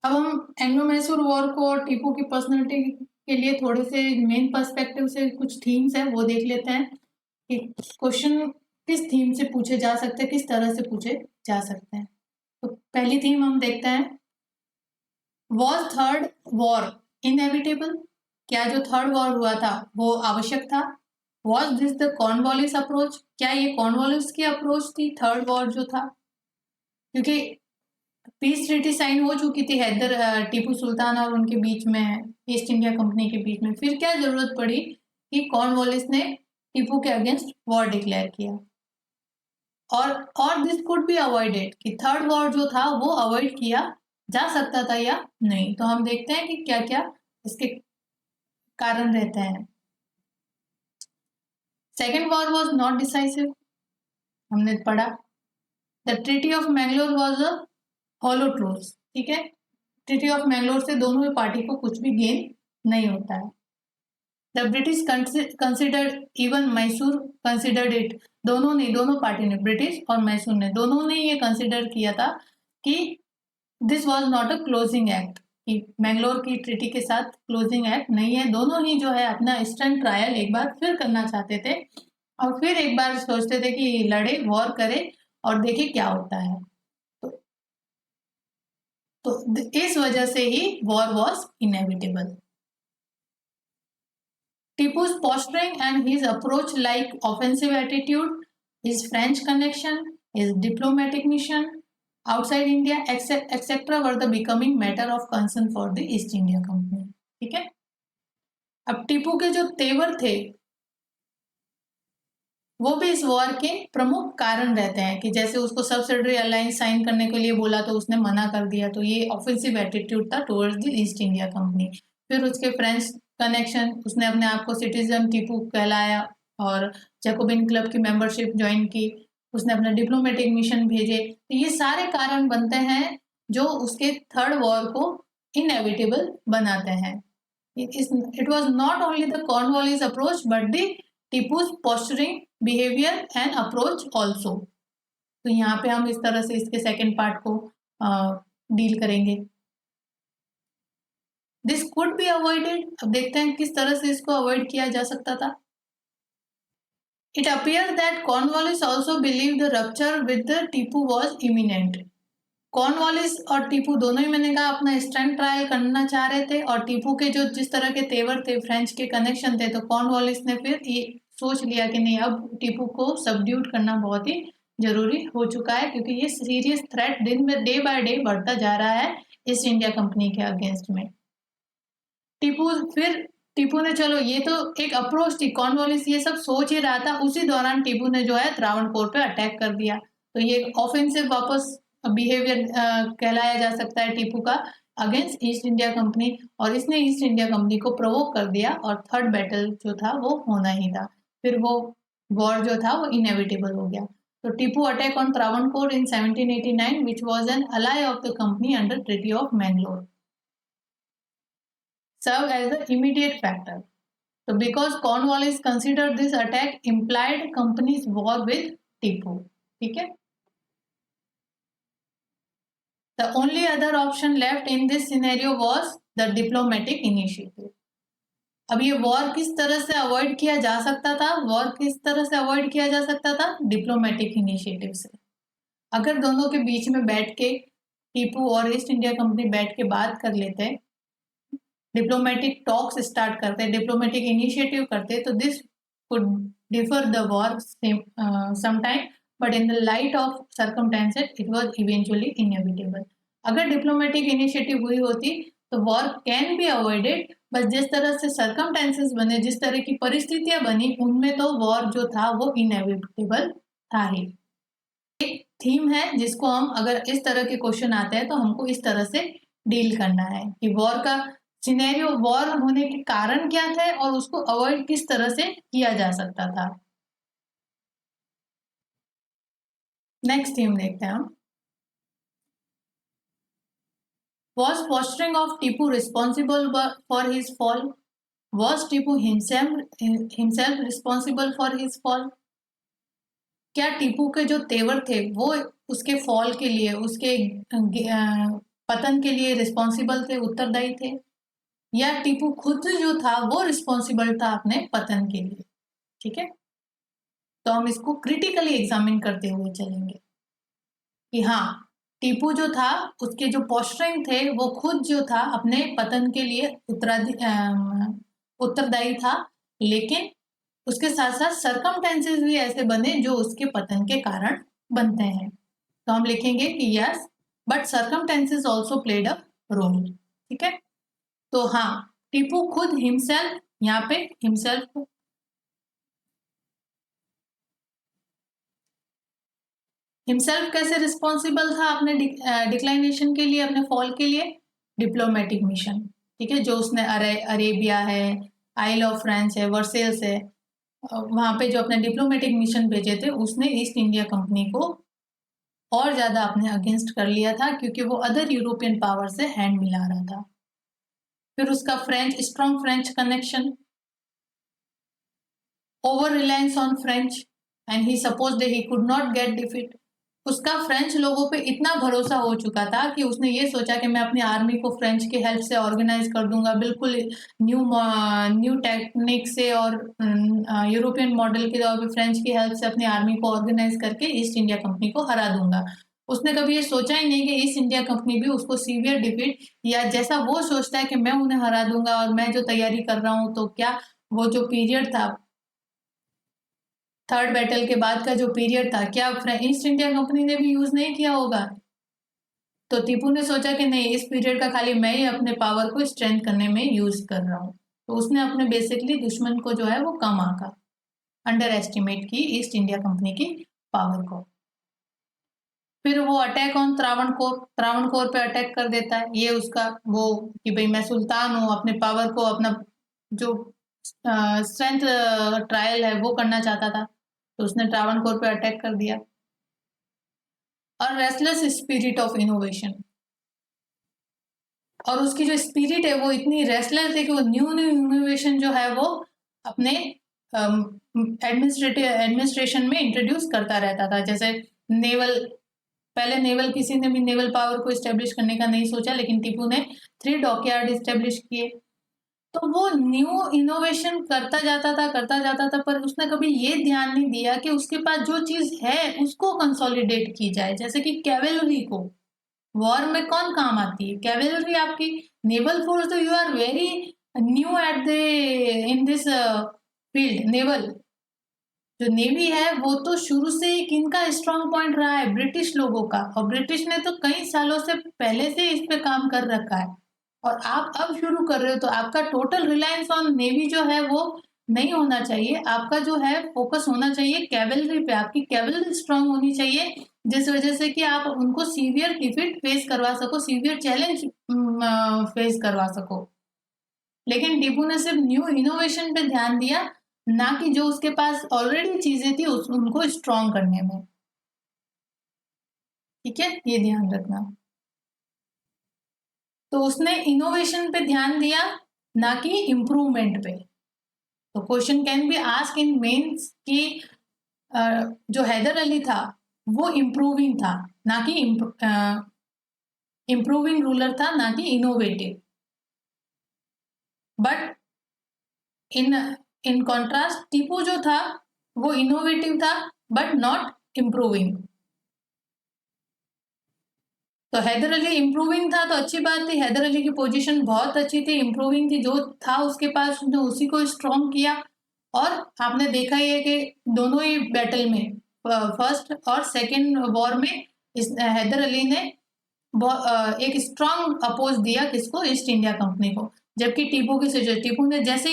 अब हम एंग्लो मैसूर वॉर को और टीपू की पर्सनालिटी के लिए थोड़े से मेन पर्सपेक्टिव से कुछ थीम्स है वो देख लेते हैं कि क्वेश्चन किस थीम से पूछे जा सकते हैं, किस तरह से पूछे जा सकते हैं। तो पहली थीम हम देखते हैं, वॉज थर्ड वॉर इनएविटेबल? क्या जो थर्ड वॉर हुआ था वो आवश्यक था? Was this the Cornwallis approach? क्या ये कॉर्नवालिस की अप्रोच थी थर्ड वॉर जो था? क्योंकि पीस ट्रीटी साइन हो चुकी थी टीपू सुल्तान और उनके बीच में, ईस्ट इंडिया कंपनी के बीच में, फिर क्या जरूरत पड़ी कि कॉर्नवालिस ने टीपू के अगेंस्ट वॉर डिक्लेयर किया? और दिस कुड बी अवॉइडेड, कि थर्ड वॉर जो था वो अवॉइड किया जा सकता था या नहीं। तो हम देखते हैं कि क्या क्या इसके कारण रहते हैं। Second war was not decisive, हमने पढ़ा। The treaty of Mangalore was a hollow truth, ठीक है। ट्रीटी ऑफ मैंगलोर से दोनों ही पार्टी को कुछ भी गेन नहीं होता है। The British considered even Mysore considered it, दोनों पार्टी ने, ब्रिटिश और मैसूर ने, दोनों ने ये कंसिडर किया था कि this was not a closing act, कि मैंगलोर की ट्रीटी के साथ क्लोजिंग एक्ट नहीं है। दोनों ही जो है अपना स्टैंड ट्रायल एक बार फिर करना चाहते थे और फिर एक बार सोचते थे कि लड़े, वॉर करे और देखे क्या होता है। तो इस वजह से ही war was inevitable. Tipu's posturing and his approach, like offensive attitude, his French connection, his diplomatic mission outside India, etc., were the becoming matter of concern for the East India Company. ठीक है। अब टीपू के जो तेवर थे वो भी इस वॉर के प्रमुख कारण रहते हैं, कि जैसे उसको सब्सिडरी अलायंस साइन करने के लिए बोला तो उसने मना कर दिया, तो ये ऑफेंसिव एटीट्यूड था towards the east India company. फिर उसके फ्रेंच कनेक्शन, उसने अपने आप को सिटीजन टीपू कहलाया और जैकोबिन क्लब की मेंबरशिप ज्वाइन की, उसने अपना डिप्लोमेटिक मिशन भेजे। तो ये सारे कारण बनते हैं जो उसके थर्ड वॉर को इनएविटेबल बनाते हैं। It was not only the Cornwallis approach but the Tipu's posturing, behaviour and approach also. तो यहाँ पे हम इस तरह से इसके सेकेंड पार्ट को डील करेंगे। दिस कुड बी अवॉइडेड, अब देखते हैं किस तरह से इसको अवॉइड किया जा सकता था। It appear that Cornwallis also believe the rupture with the Tipu was eminent. Cornwallis और टीपू दोनों ही, मैंने कहा, अपना स्टैंड ट्रायल करना चाह रहे थे, और टीपू के जो जिस तरह के तेवर थे, फ्रेंच के कनेक्शन थे, तो कॉर्नवालिस ने फिर ये सोच लिया कि नहीं, अब टीपू को सबड्यूट करना बहुत ही जरूरी हो चुका है, क्योंकि ये सीरियस थ्रेट दिन में डे बाय डे बढ़ता जा रहा है ईस्ट इंडिया कंपनी के अगेंस्ट में। टीपू ने, चलो ये तो एक अप्रोच थी, कॉर्नवालिस ये सब सोच ही रहा था, उसी दौरान टीपू ने जो है त्रावणकोर पे अटैक कर दिया। तो ये ऑफेंसिव वापस बिहेवियर कहलाया जा सकता है टीपू का अगेंस्ट ईस्ट इंडिया कंपनी, और इसने ईस्ट इंडिया कंपनी को प्रोवोक कर दिया और थर्ड बैटल जो था वो होना ही था। फिर वो वॉर जो था वो इनएविटेबल हो गया। तो Tipu attack on Travancore in 1789 which was an ally of the company under Treaty of Mangalore serve as the immediate factor। तो because Cornwallis consider this attack implied companies war with Tipu, ठीक है। The only other option left in this scenario was the diplomatic initiative. अब ये war किस तरह से avoid किया जा सकता था? वॉर किस तरह से अवॉइड किया जा सकता था? डिप्लोमेटिक इनिशिएटिव से। अगर दोनों के बीच में बैठ के टीपू और ईस्ट इंडिया कंपनी बैठ के बात कर लेते, डिप्लोमेटिक टॉक्स स्टार्ट करते, डिप्लोमेटिक इनिशिएटिव करते, तो this could differ the war sometime, but in the light of circumstances it was eventually inevitable. अगर डिप्लोमेटिक इनिशिएटिव हुई होती तो वॉर कैन बी अवॉइडेड, बस जिस तरह से सर्कमस्टेंसेस बने, जिस तरह की परिस्थितियां बनी, उनमें तो वॉर जो था वो इनएविटेबल था ही। एक थीम है जिसको हम, अगर इस तरह के क्वेश्चन आते हैं तो हमको इस तरह से डील करना है कि वॉर का सिनेरियो, वॉर होने के कारण क्या थे और उसको अवॉइड किस तरह से किया जा सकता था। नेक्स्ट थीम देखते हैं हम। Was posturing of Tipu responsible for his fall? Was Tipu himself responsible for his fall? क्या टीपू के जो तेवर थे वो उसके फॉल के लिए, उसके पतन के लिए रिस्पॉन्सिबल थे, उत्तरदायी थे, या टीपू खुद जो था वो रिस्पॉन्सिबल था अपने पतन के लिए? ठीक है, तो हम इसको क्रिटिकली एग्जामिन करते हुए चलेंगे कि हाँ, टीपू जो था उसके जो पोस्टरिंग थे वो खुद जो था अपने पतन के लिए उत्तरदायी था, लेकिन उसके साथ साथ सर्कमस्टेंसेस भी ऐसे बने जो उसके पतन के कारण बनते हैं। तो हम लिखेंगे कि yes, but circumstances also played a role. ठीक है, तो हाँ, टीपू खुद हिमसेल्फ, यहाँ पे हिमसेल्फ कैसे रिस्पॉन्सिबल था अपने डिक्लाइनेशन के लिए, अपने फॉल के लिए? डिप्लोमेटिक मिशन, ठीक है, जो उसने अरेबिया है, आइल ऑफ फ्रांस है, वर्सेल्स है, वहां पे जो अपने डिप्लोमेटिक मिशन भेजे थे, उसने ईस्ट इंडिया कंपनी को और ज्यादा अपने अगेंस्ट कर लिया था, क्योंकि वो अदर यूरोपियन पावर से हैंड मिला रहा था। फिर उसका strong French connection, over reliance on French, and he supposed he could not gate defeat. उसका फ्रेंच लोगों पे इतना भरोसा हो चुका था कि उसने ये सोचा कि मैं अपनी आर्मी को फ्रेंच की हेल्प से ऑर्गेनाइज कर दूंगा, बिल्कुल न्यू टेक्निक से और यूरोपियन मॉडल के तौर पे फ्रेंच की हेल्प से अपनी आर्मी को ऑर्गेनाइज करके ईस्ट इंडिया कंपनी को हरा दूंगा। उसने कभी ये सोचा ही नहीं कि ईस्ट इंडिया कंपनी भी उसको सीवियर डिफीट, या जैसा वो सोचता है कि मैं उन्हें हरा दूंगा और मैं जो तैयारी कर रहा हूँ, तो क्या वो जो पीरियड था थर्ड बैटल के बाद का जो पीरियड था, क्या ईस्ट इंडिया कंपनी ने भी यूज नहीं किया होगा? तो टीपू ने सोचा कि नहीं, इस पीरियड का खाली मैं ही अपने पावर को स्ट्रेंथ करने में यूज कर रहा हूँ, तो उसने अपने बेसिकली दुश्मन को जो है वो कम आका, अंडर एस्टिमेट की ईस्ट इंडिया कंपनी की पावर को। फिर वो अटैक ऑन त्रावणकोर पे अटैक कर देता है। ये उसका वो कि भाई मैं सुल्तान हूँ, अपने पावर को, अपना जो स्ट्रेंथ ट्रायल है वो करना चाहता था, तो उसने त्रावणकोर पे अटैक कर दिया। और रेस्टलेस स्पिरिट ऑफ इनोवेशन, और उसकी जो स्पिरिट है वो इतनी रेस्टलेस है कि वो न्यू इनोवेशन जो है वो अपने एडमिनिस्ट्रेशन में इंट्रोड्यूस करता रहता था। जैसे पहले किसी ने भी नेवल पावर को स्टेब्लिश करने का नहीं सोचा, लेकिन टीपू ने 3 डॉकयार्ड स्टेब्लिश किए। तो वो न्यू इनोवेशन करता जाता था, पर उसने कभी ये ध्यान नहीं दिया कि उसके पास जो चीज है उसको कंसोलिडेट की जाए। जैसे कि कैवेलरी को वॉर में कौन काम आती है? कैवेलरी आपकी नेवल फोर्स। तो you are very new at the in this field. Naval जो नेवी है वो तो शुरू से ही किनका स्ट्रॉन्ग पॉइंट रहा है? ब्रिटिश लोगों का, और ब्रिटिश ने तो कई सालों से पहले से इस पे काम कर रखा है, और आप अब शुरू कर रहे हो, तो आपका टोटल रिलायंस ऑन नेवी जो है वो नहीं होना चाहिए। आपका जो है फोकस होना चाहिए कैवेलरी पे, आपकी कैवेलरी स्ट्रांग होनी चाहिए, जिस वजह से कि आप उनको सीवियर डिफीट फेस करवा सको, सीवियर चैलेंज फेस करवा सको। लेकिन टीपू ने सिर्फ न्यू इनोवेशन पे ध्यान दिया, ना कि जो उसके पास ऑलरेडी चीजें थी उनको स्ट्रॉन्ग करने में। ठीक है, ये ध्यान रखना। तो उसने इनोवेशन पे ध्यान दिया, ना कि इम्प्रूवमेंट पे। तो question can be ask in mains कि जो हैदर अली था वो इम्प्रूविंग था, ना कि इम्प्रूविंग रूलर था, ना कि innovative. But in in contrast Tipu जो था वो इनोवेटिव था बट नॉट इम्प्रूविंग। तो हैदर अली इम्प्रूविंग था तो अच्छी बात थी, हैदर अली की पोजीशन बहुत अच्छी थी, इम्प्रूविंग थी, जो था उसके पास उसने उसी को स्ट्रॉन्ग किया। और आपने देखा ही है कि दोनों ही बैटल में, फर्स्ट और सेकेंड वॉर में, इस हैदर अली ने एक स्ट्रॉन्ग अपोज दिया किसको, ईस्ट इंडिया कंपनी को। जबकि टीपू की सिचुएशन, टीपू ने जैसे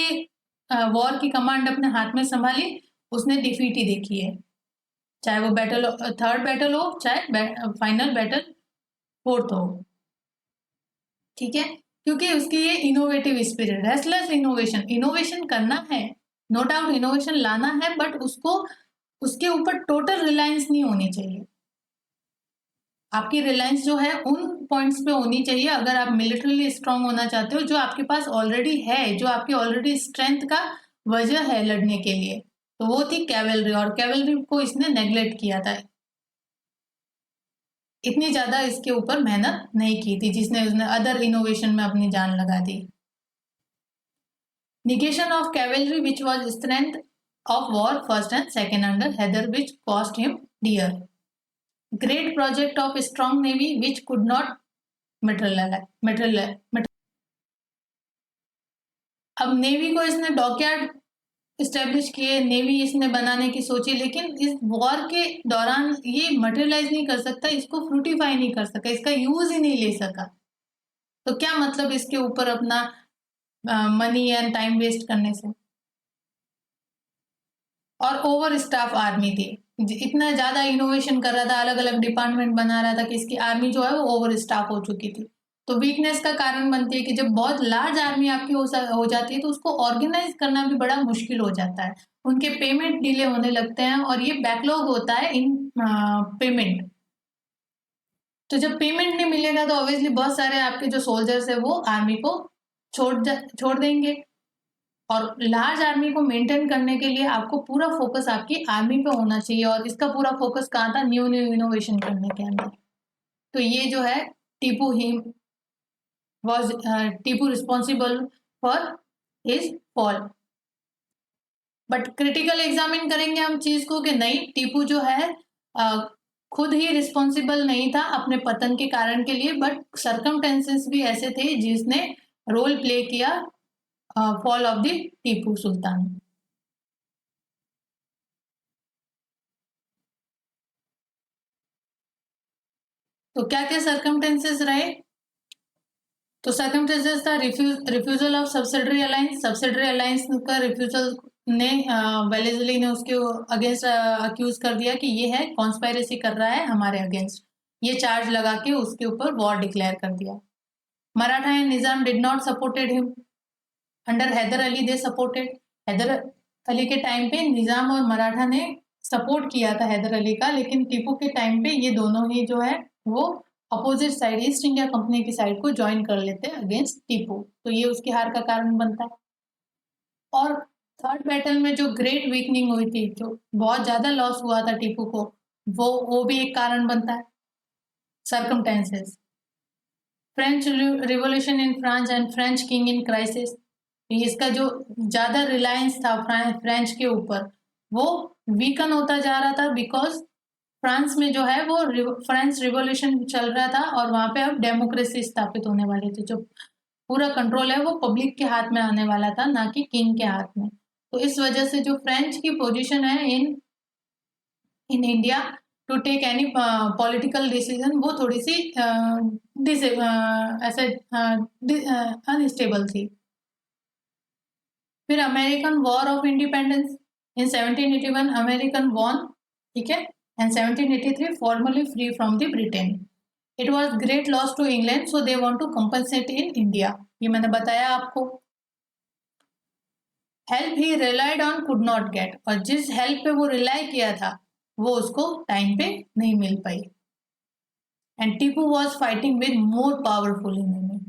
वॉर की कमांड अपने हाथ में संभाली उसने डिफीट ही देखी है, चाहे वो बैटल थर्ड बैटल हो चाहे फाइनल बैटल फोर्थ हो। ठीक है, क्योंकि उसकी ये innovative spirit, restless innovation, innovation करना है, नो डाउट इनोवेशन लाना है, बट उसको उसके ऊपर टोटल रिलायंस नहीं होनी चाहिए। आपकी रिलायंस जो है उन पॉइंट्स पे होनी चाहिए अगर आप मिलिट्रीली स्ट्रांग होना चाहते हो, जो आपके पास ऑलरेडी है, जो आपकी ऑलरेडी स्ट्रेंथ का वजह है लड़ने के लिए। तो वो थी कैवेलरी, और कैवेलरी को इसने नेग्लेक्ट किया था, इतनी ज्यादा इसके ऊपर मेहनत नहीं की थी जिसने उसने अदर इनोवेशन में अपनी जान लगा दी। Negation of cavalry, which was strength of war first and second under Hyder, which cost him dear. Great project of strong navy, which could not materialize. अब नेवी को इसने डॉकयार्ड इस्टेब्लिश किए, navy इसने बनाने की सोची, लेकिन इस वॉर के दौरान ये मटेरियलाइज नहीं कर सकता, इसको फ्रूटिफाई नहीं कर सका, इसका यूज ही नहीं ले सका। तो क्या मतलब इसके ऊपर अपना मनी एंड टाइम वेस्ट करने से। और ओवर स्टाफ आर्मी थी, इतना ज्यादा इनोवेशन कर रहा था, अलग अलग डिपार्टमेंट बना रहा था कि इसकी आर्मी जो है वो ओवर स्टाफ हो चुकी थी। तो वीकनेस का कारण बनती है कि जब बहुत लार्ज आर्मी आपकी हो जाती है तो उसको ऑर्गेनाइज करना भी बड़ा मुश्किल हो जाता है, उनके पेमेंट डिले होने लगते हैं और ये बैकलॉग होता है इन पेमेंट। तो जब पेमेंट नहीं मिलेगा तो ऑब्वियसली बहुत सारे आपके जो सोल्जर्स है वो आर्मी को छोड़ देंगे। और लार्ज आर्मी को मेंटेन करने के लिए आपको पूरा फोकस आपकी आर्मी पे होना चाहिए, और इसका पूरा फोकस कहाँ था, न्यू इनोवेशन करने के अंदर। तो ये जो है Tipu him was Tipu responsible for his fall. But critical examine करेंगे हम चीज को कि नहीं, टीपू जो है खुद ही रिस्पॉन्सिबल नहीं था अपने पतन के कारण के लिए, बट सर्कमटेंसेस भी ऐसे थे जिसने रोल प्ले किया fall of the Tipu Sultan. तो क्या क्या सर्कमटेंसेस रहे, तो सर्कमटेंसेस था refusal of subsidiary alliance, subsidiary alliance का रिफ्यूजल ने वेलेजली ने उसके अगेंस्ट अक्यूज कर दिया कि ये है कॉन्स्पायरेसी कर रहा है हमारे अगेंस्ट, ये चार्ज लगा के उसके ऊपर वॉर डिक्लेयर कर दिया। Maratha and Nizam did not supported him under Haidar Ali, they supported, Haidar Ali के टाइम पे निजाम और मराठा ने सपोर्ट किया था हैदर अली का, लेकिन टीपू के टाइम पे ये दोनों ही जो है वो opposite side east India company की साइड को ज्वाइन कर लेते हैं अगेंस्ट टीपू, तो ये उसकी हार का कारण बनता है। और थर्ड बैटल में जो ग्रेट वीकनिंग हुई थी, जो बहुत ज्यादा लॉस हुआ था टीपू को, वो भी एक कारण बनता है, circumstances. French revolution in France and French king in crisis, इसका जो ज्यादा रिलायंस था फ्रेंच के ऊपर वो वीकन होता जा रहा था, बिकॉज फ्रांस में जो है वो फ्रेंच रिवॉल्यूशन चल रहा था और वहां पे अब डेमोक्रेसी स्थापित होने वाली थी, जो पूरा कंट्रोल है वो पब्लिक के हाथ में आने वाला था, ना कि किंग के हाथ में। तो इस वजह से जो फ्रेंच की पोजीशन है in India to take any political decision वो थोड़ी सी ऐसे अनस्टेबल थी। फिर American war of independence in 1781 American won, ठीक है, and 1783 formally free from the Britain. It was great loss to England, so they want to compensate in India, ये मैंने बताया आपको। Help he relied on could not get, और जिस help पे वो रिलाई किया था वो उसको टाइम पे नहीं मिल पाई। And Tipu was fighting with more powerful enemy,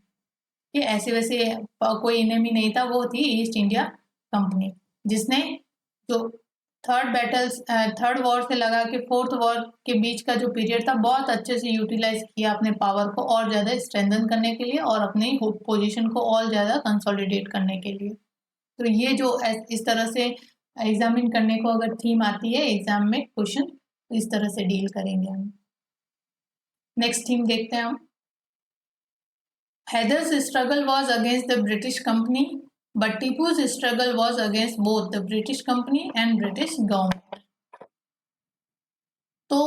ये ऐसे वैसे कोई इनेमी नहीं था, वो थी ईस्ट इंडिया कंपनी, जिसने जो थर्ड वॉर से लगा के फोर्थ वॉर के बीच का जो पीरियड था बहुत अच्छे से यूटिलाइज किया अपने पावर को और ज़्यादा स्ट्रेंथन करने के लिए और अपनी पोजीशन को और ज़्यादा कंसोलिडेट करने के लिए। तो ये जो इस तरह से एग्जामिन करने को अगर थीम आती है एग्जाम में क्वेश्चन, तो इस तरह से डील करेंगे हम। नेक्स्ट थीम देखते हैं हम। Hyder's struggle was against the British company but Tipu's struggle was against both the British company and British government. तो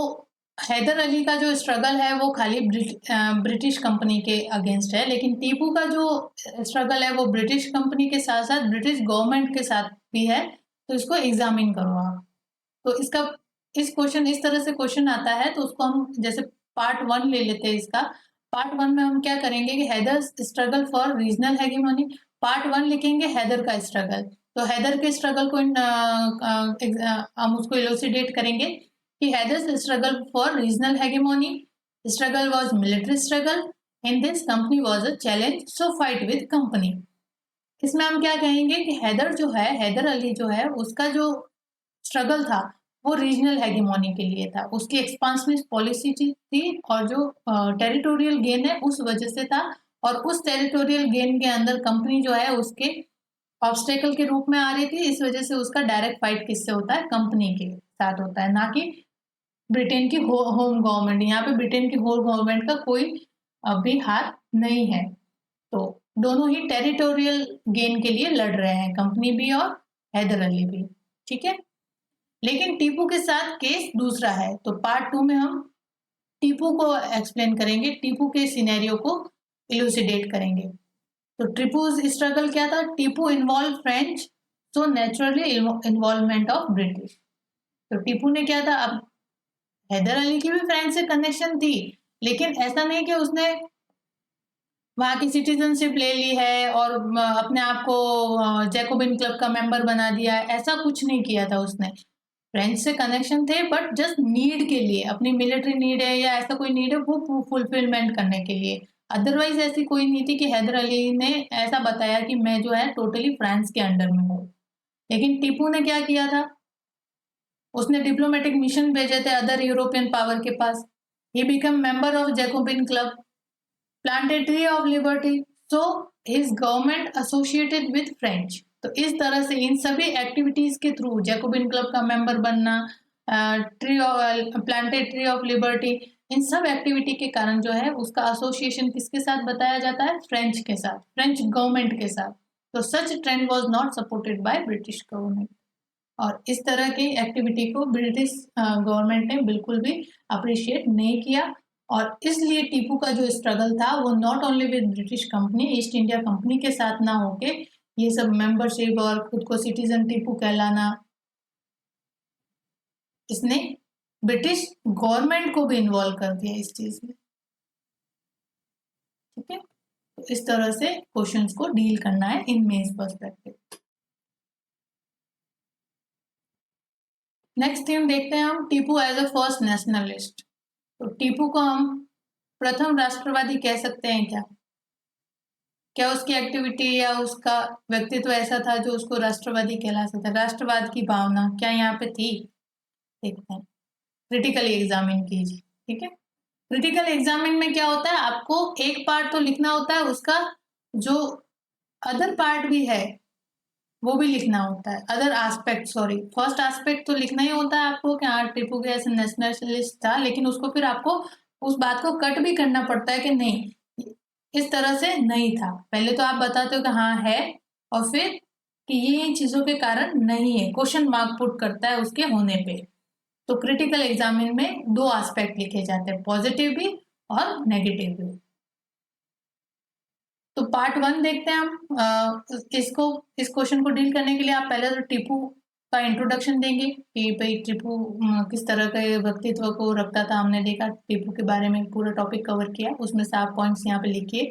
हैदर अली का जो स्ट्रगल है वो खाली ब्रिटिश कंपनी के अगेंस्ट है, लेकिन टीपू का जो स्ट्रगल है वो ब्रिटिश कंपनी के साथ साथ ब्रिटिश गवर्नमेंट के साथ भी है। तो इसको एग्जामिन करो आप। तो इस तरह से क्वेश्चन आता है, तो उसको हम जैसे पार्ट 1 ले लेते हैं। इसका पार्ट 1 में हम क्या करेंगे कि Hyder struggle for regional hegemony, part 1 लिखेंगे हैदर का स्ट्रगल। तो हैदर के स्ट्रगल को हम उसको इलोसिडेट करेंगे कि Hyder's struggle for regional hegemony, struggle was military struggle, in this company was a challenge, so fight with company. इसमें हम क्या कहेंगे कि हैदर अली जो है उसका जो स्ट्रगल था वो रीजनल हेगेमोनी के लिए था, उसकी एक्सपांशनिस्ट पॉलिसी थी और जो टेरिटोरियल गेन है उस वजह से था। और उस टेरिटोरियल गेन के अंदर कंपनी जो है उसके ऑब्स्टेकल के रूप में आ रही थी। इस वजह से उसका डायरेक्ट फाइट किससे होता है? कंपनी के साथ होता है, ना कि ब्रिटेन की होम गवर्नमेंट। यहाँ पे ब्रिटेन की होम गवर्नमेंट का कोई अभी हाथ नहीं है। तो दोनों ही टेरिटोरियल गेन के लिए लड़ रहे हैं, कंपनी भी और हैदर अली भी। ठीक है, लेकिन टीपू के साथ केस दूसरा है। तो पार्ट 2 में हम टीपू को एक्सप्लेन करेंगे, टीपू के सिनेरियो को इलुसिडेट करेंगे। तो टीपू स्ट्रगल क्या था? Tipu involve French, so naturally involvement of British. तो टीपू ने क्या था, अब हैदर अली की भी फ्रेंच से कनेक्शन थी, लेकिन ऐसा नहीं कि उसने वहां की सिटीजनशिप ले ली है और अपने आप को जैकोबिन क्लब का मेंबर बना दिया है, ऐसा कुछ नहीं किया था उसने। फ्रेंच से कनेक्शन थे बट जस्ट नीड के लिए, अपनी मिलिट्री नीड है या ऐसा कोई नीड है वो फुलफिलमेंट करने के लिए। अदरवाइज ऐसी कोई नहीं थी कि हैदर अली ने ऐसा बताया कि मैं जो है टोटली फ्रांस के अंडर में हूँ। लेकिन टीपू ने क्या किया था, उसने डिप्लोमेटिक मिशन भेजे थे अदर यूरोपियन पावर के पास। He become member of Jacobin club, planted tree of liberty, so his government associated with French. तो इस तरह से इन सभी एक्टिविटीज के थ्रू, जैकोबिन क्लब का मेंबर बनना, प्लांटेड ट्री ऑफ लिबर्टी, इन सब एक्टिविटी के कारण जो है उसका एसोसिएशन किसके साथ बताया जाता है? फ्रेंच के साथ, फ्रेंच गवर्नमेंट के साथ। तो such trend was not supported by British government. और इस तरह की एक्टिविटी को ब्रिटिश गवर्नमेंट ने बिल्कुल भी अप्रिशिएट नहीं किया। और इसलिए टीपू का जो स्ट्रगल था वो not only with British company, east India company के साथ ना होके ये सब मेंबरशिप और खुद को सिटीजन टीपू कहलाना, इसने ब्रिटिश गवर्नमेंट को भी इन्वॉल्व कर दिया इस चीज में। ठीक है, तो इस तरह से क्वेश्चंस को डील करना है in mains perspective. Next theme देखते हैं हम, Tipu as a first nationalist. तो टीपू को हम प्रथम राष्ट्रवादी कह सकते हैं क्या? क्या उसकी एक्टिविटी या उसका व्यक्तित्व ऐसा था जो उसको राष्ट्रवादी कहला सकता है? राष्ट्रवाद की भावना क्या यहाँ पे थी? देखते हैं, क्रिटिकली एग्जामिन कीजिए। ठीक है, क्रिटिकल एग्जामिन में क्या होता है, आपको एक पार्ट तो लिखना होता है, उसका जो अदर पार्ट भी है वो भी लिखना होता है। Other aspect, sorry, first aspect तो लिखना ही होता है आपको कि हाँ टीपू के ऐसे नेशनलिस्ट था, लेकिन उसको फिर आपको उस बात को कट भी करना पड़ता है कि नहीं, इस तरह से नहीं था। पहले तो आप बताते हो कि हाँ है, और फिर कि ये चीजों के कारण नहीं है, क्वेश्चन मार्क पुट करता है उसके होने पे। तो क्रिटिकल एग्जामिन में दो एस्पेक्ट लिखे जाते हैं, पॉजिटिव भी और नेगेटिव भी। तो पार्ट 1 देखते हैं हम। इस क्वेश्चन को डील करने के लिए आप पहले तो टीपू का इंट्रोडक्शन देंगे कि भाई टीपू किस तरह के व्यक्तित्व को रखता था। हमने देखा टीपू के बारे में पूरा टॉपिक कवर किया, उसमें से आप पॉइंट्स यहाँ पे लिखिए।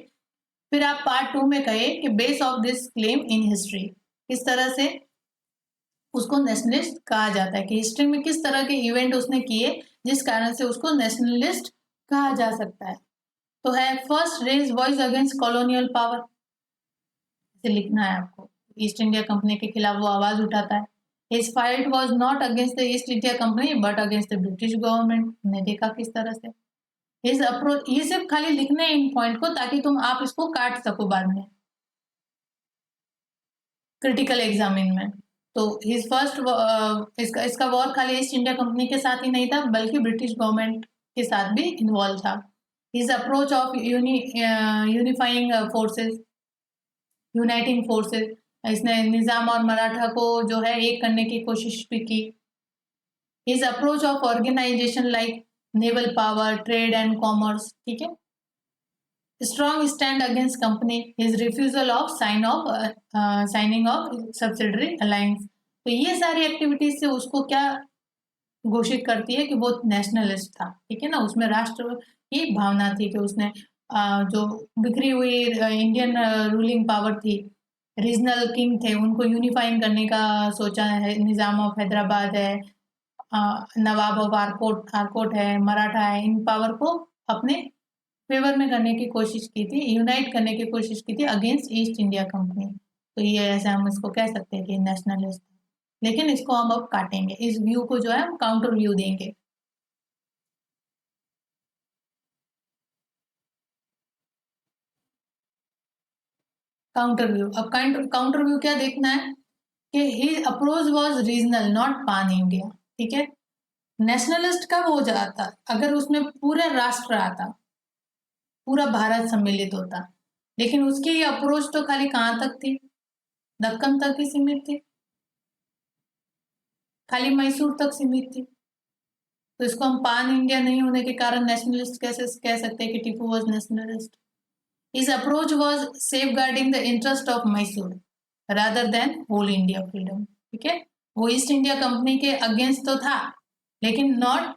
फिर आप पार्ट 2 में कहे कि base of this claim in history, किस तरह से उसको नेशनलिस्ट कहा जाता है, कि हिस्ट्री में किस तरह के इवेंट उसने किए जिस कारण से उसको नेशनलिस्ट कहा जा सकता है। तो है first raise voice against colonial power, इसे लिखना है आपको। ईस्ट इंडिया कंपनी के खिलाफ वो आवाज उठाता है। His fight was not against the east India company but against the British government. ने देखा किस तरह से हिज अप्रोच, ये सिर्फ खाली लिखने इन पॉइंट को ताकि तुम आप इसको काट सको बाद में क्रिटिकल एग्जामिन में। तो हिज फर्स्ट इसका वॉर खाली ईस्ट इंडिया कंपनी के साथ ही नहीं था बल्कि ब्रिटिश गवर्नमेंट के साथ भी इन्वॉल्व था। His approach of unifying forces, uniting forces, इसने निजाम और मराठा को जो है एक करने की कोशिश भी की। His approach of organization like naval power, trade and commerce, ठीक है। Strong stand against company, his refusal of signing of subsidiary alliance. तो ये सारी एक्टिविटीज से उसको क्या घोषित करती है कि वो नेशनलिस्ट था, ठीक है ना। उसमें राष्ट्र की भावना थी कि उसने जो बिखरी हुई इंडियन रूलिंग पावर थी, रीजनल किंग थे, उनको यूनिफाइंग करने का सोचा है। निजाम ऑफ हैदराबाद है, नवाब ऑफ आरकोट है, मराठा है, इन पावर को अपने फेवर में करने की कोशिश की थी, यूनाइट करने की कोशिश की थी अगेंस्ट ईस्ट इंडिया कंपनी। तो ये ऐसे हम इसको कह सकते हैं कि नेशनलिस्ट। लेकिन इसको हम अब काटेंगे, इस व्यू को जो है हम काउंटर व्यू देंगे। काउंटर व्यू, अब काउंटर व्यू क्या देखना है कि his approach was regional not पान इंडिया, ठीक है। नेशनलिस्ट कब हो जाता, अगर उसमें पूरा राष्ट्र आता, पूरा भारत सम्मिलित होता। लेकिन उसकी अप्रोच तो खाली कहां तक थी, दक्कन तक ही सीमित थी, खाली मैसूर तक सीमित थी। तो इसको हम पान इंडिया नहीं होने के कारण नेशनलिस्ट कैसे कह सकते हैं कि Tipu was nationalist. His approach was safeguarding the interest of Mysore rather than whole India freedom, ठीक है। वो ईस्ट इंडिया कंपनी के अगेंस्ट तो था लेकिन not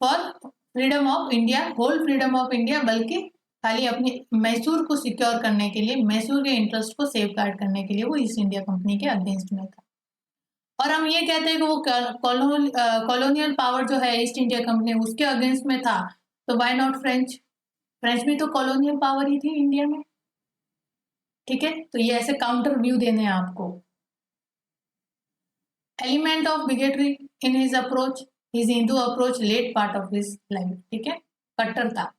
for freedom of India, whole freedom of India, बल्कि खाली अपनी मैसूर को सिक्योर करने के लिए, मैसूर के इंटरेस्ट को सेफ गार्ड करने के लिए वो ईस्ट इंडिया कंपनी के अगेंस्ट में था। और हम ये कहते हैं कि वो कॉलोनियल पावर जो है ईस्ट इंडिया कंपनी उसके अगेंस्ट में था, तो वाई नॉट फ्रेंच, फ्रेंच भी तो कॉलोनियल पावर ही थी इंडिया में, ठीक है। तो ये ऐसे काउंटर व्यू देने हैं आपको। Element of bigotry in his approach, his Hindu approach late part of his life, ठीक है। कट्टरता,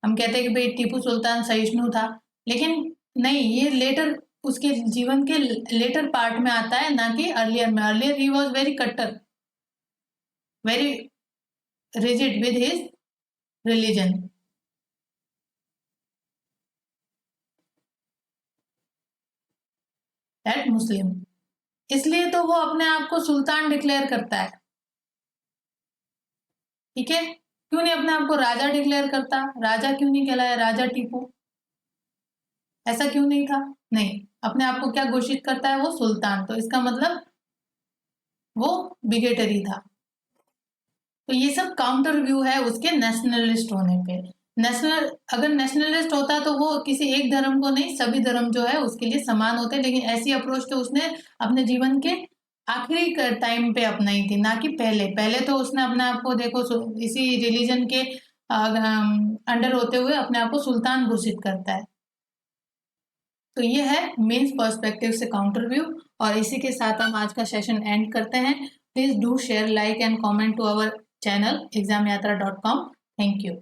हम कहते हैं कि भाई टीपू सुल्तान सहिष्णु था, लेकिन नहीं, ये लेटर उसके जीवन के लेटर पार्ट में आता है, ना कि अर्लियर में। अर्लियर ही वॉज वेरी कट्टर, very rigid with his religion. That Muslim, इसलिए तो वो अपने आप को सुल्तान डिक्लेयर करता है, ठीक है। क्यों नहीं अपने आप को राजा डिक्लेयर करता, राजा क्यों नहीं कहलाया राजा टीपू, ऐसा क्यों नहीं था, नहीं, अपने आप को क्या घोषित करता है, वो सुल्तान। तो इसका मतलब वो बिगेटरी था। तो ये सब काउंटर व्यू है उसके नेशनलिस्ट होने पे। अगर नेशनलिस्ट होता तो वो किसी एक धर्म को नहीं, सभी धर्म जो है उसके लिए समान होते, लेकिन ऐसी अप्रोच तो उसने अपने जीवन के आखिरी टाइम पे अपनाई थी, ना कि पहले। पहले तो उसने अपने आप को देखो इसी रिलीजन के अंडर होते हुए अपने आप को सुल्तान घोषित करता है। तो ये है मेंस पर्सपेक्टिव से काउंटर व्यू। और इसी के साथ हम आज का सेशन एंड करते हैं। Please do share, like and comment to our channel examyatra.com. Thank you.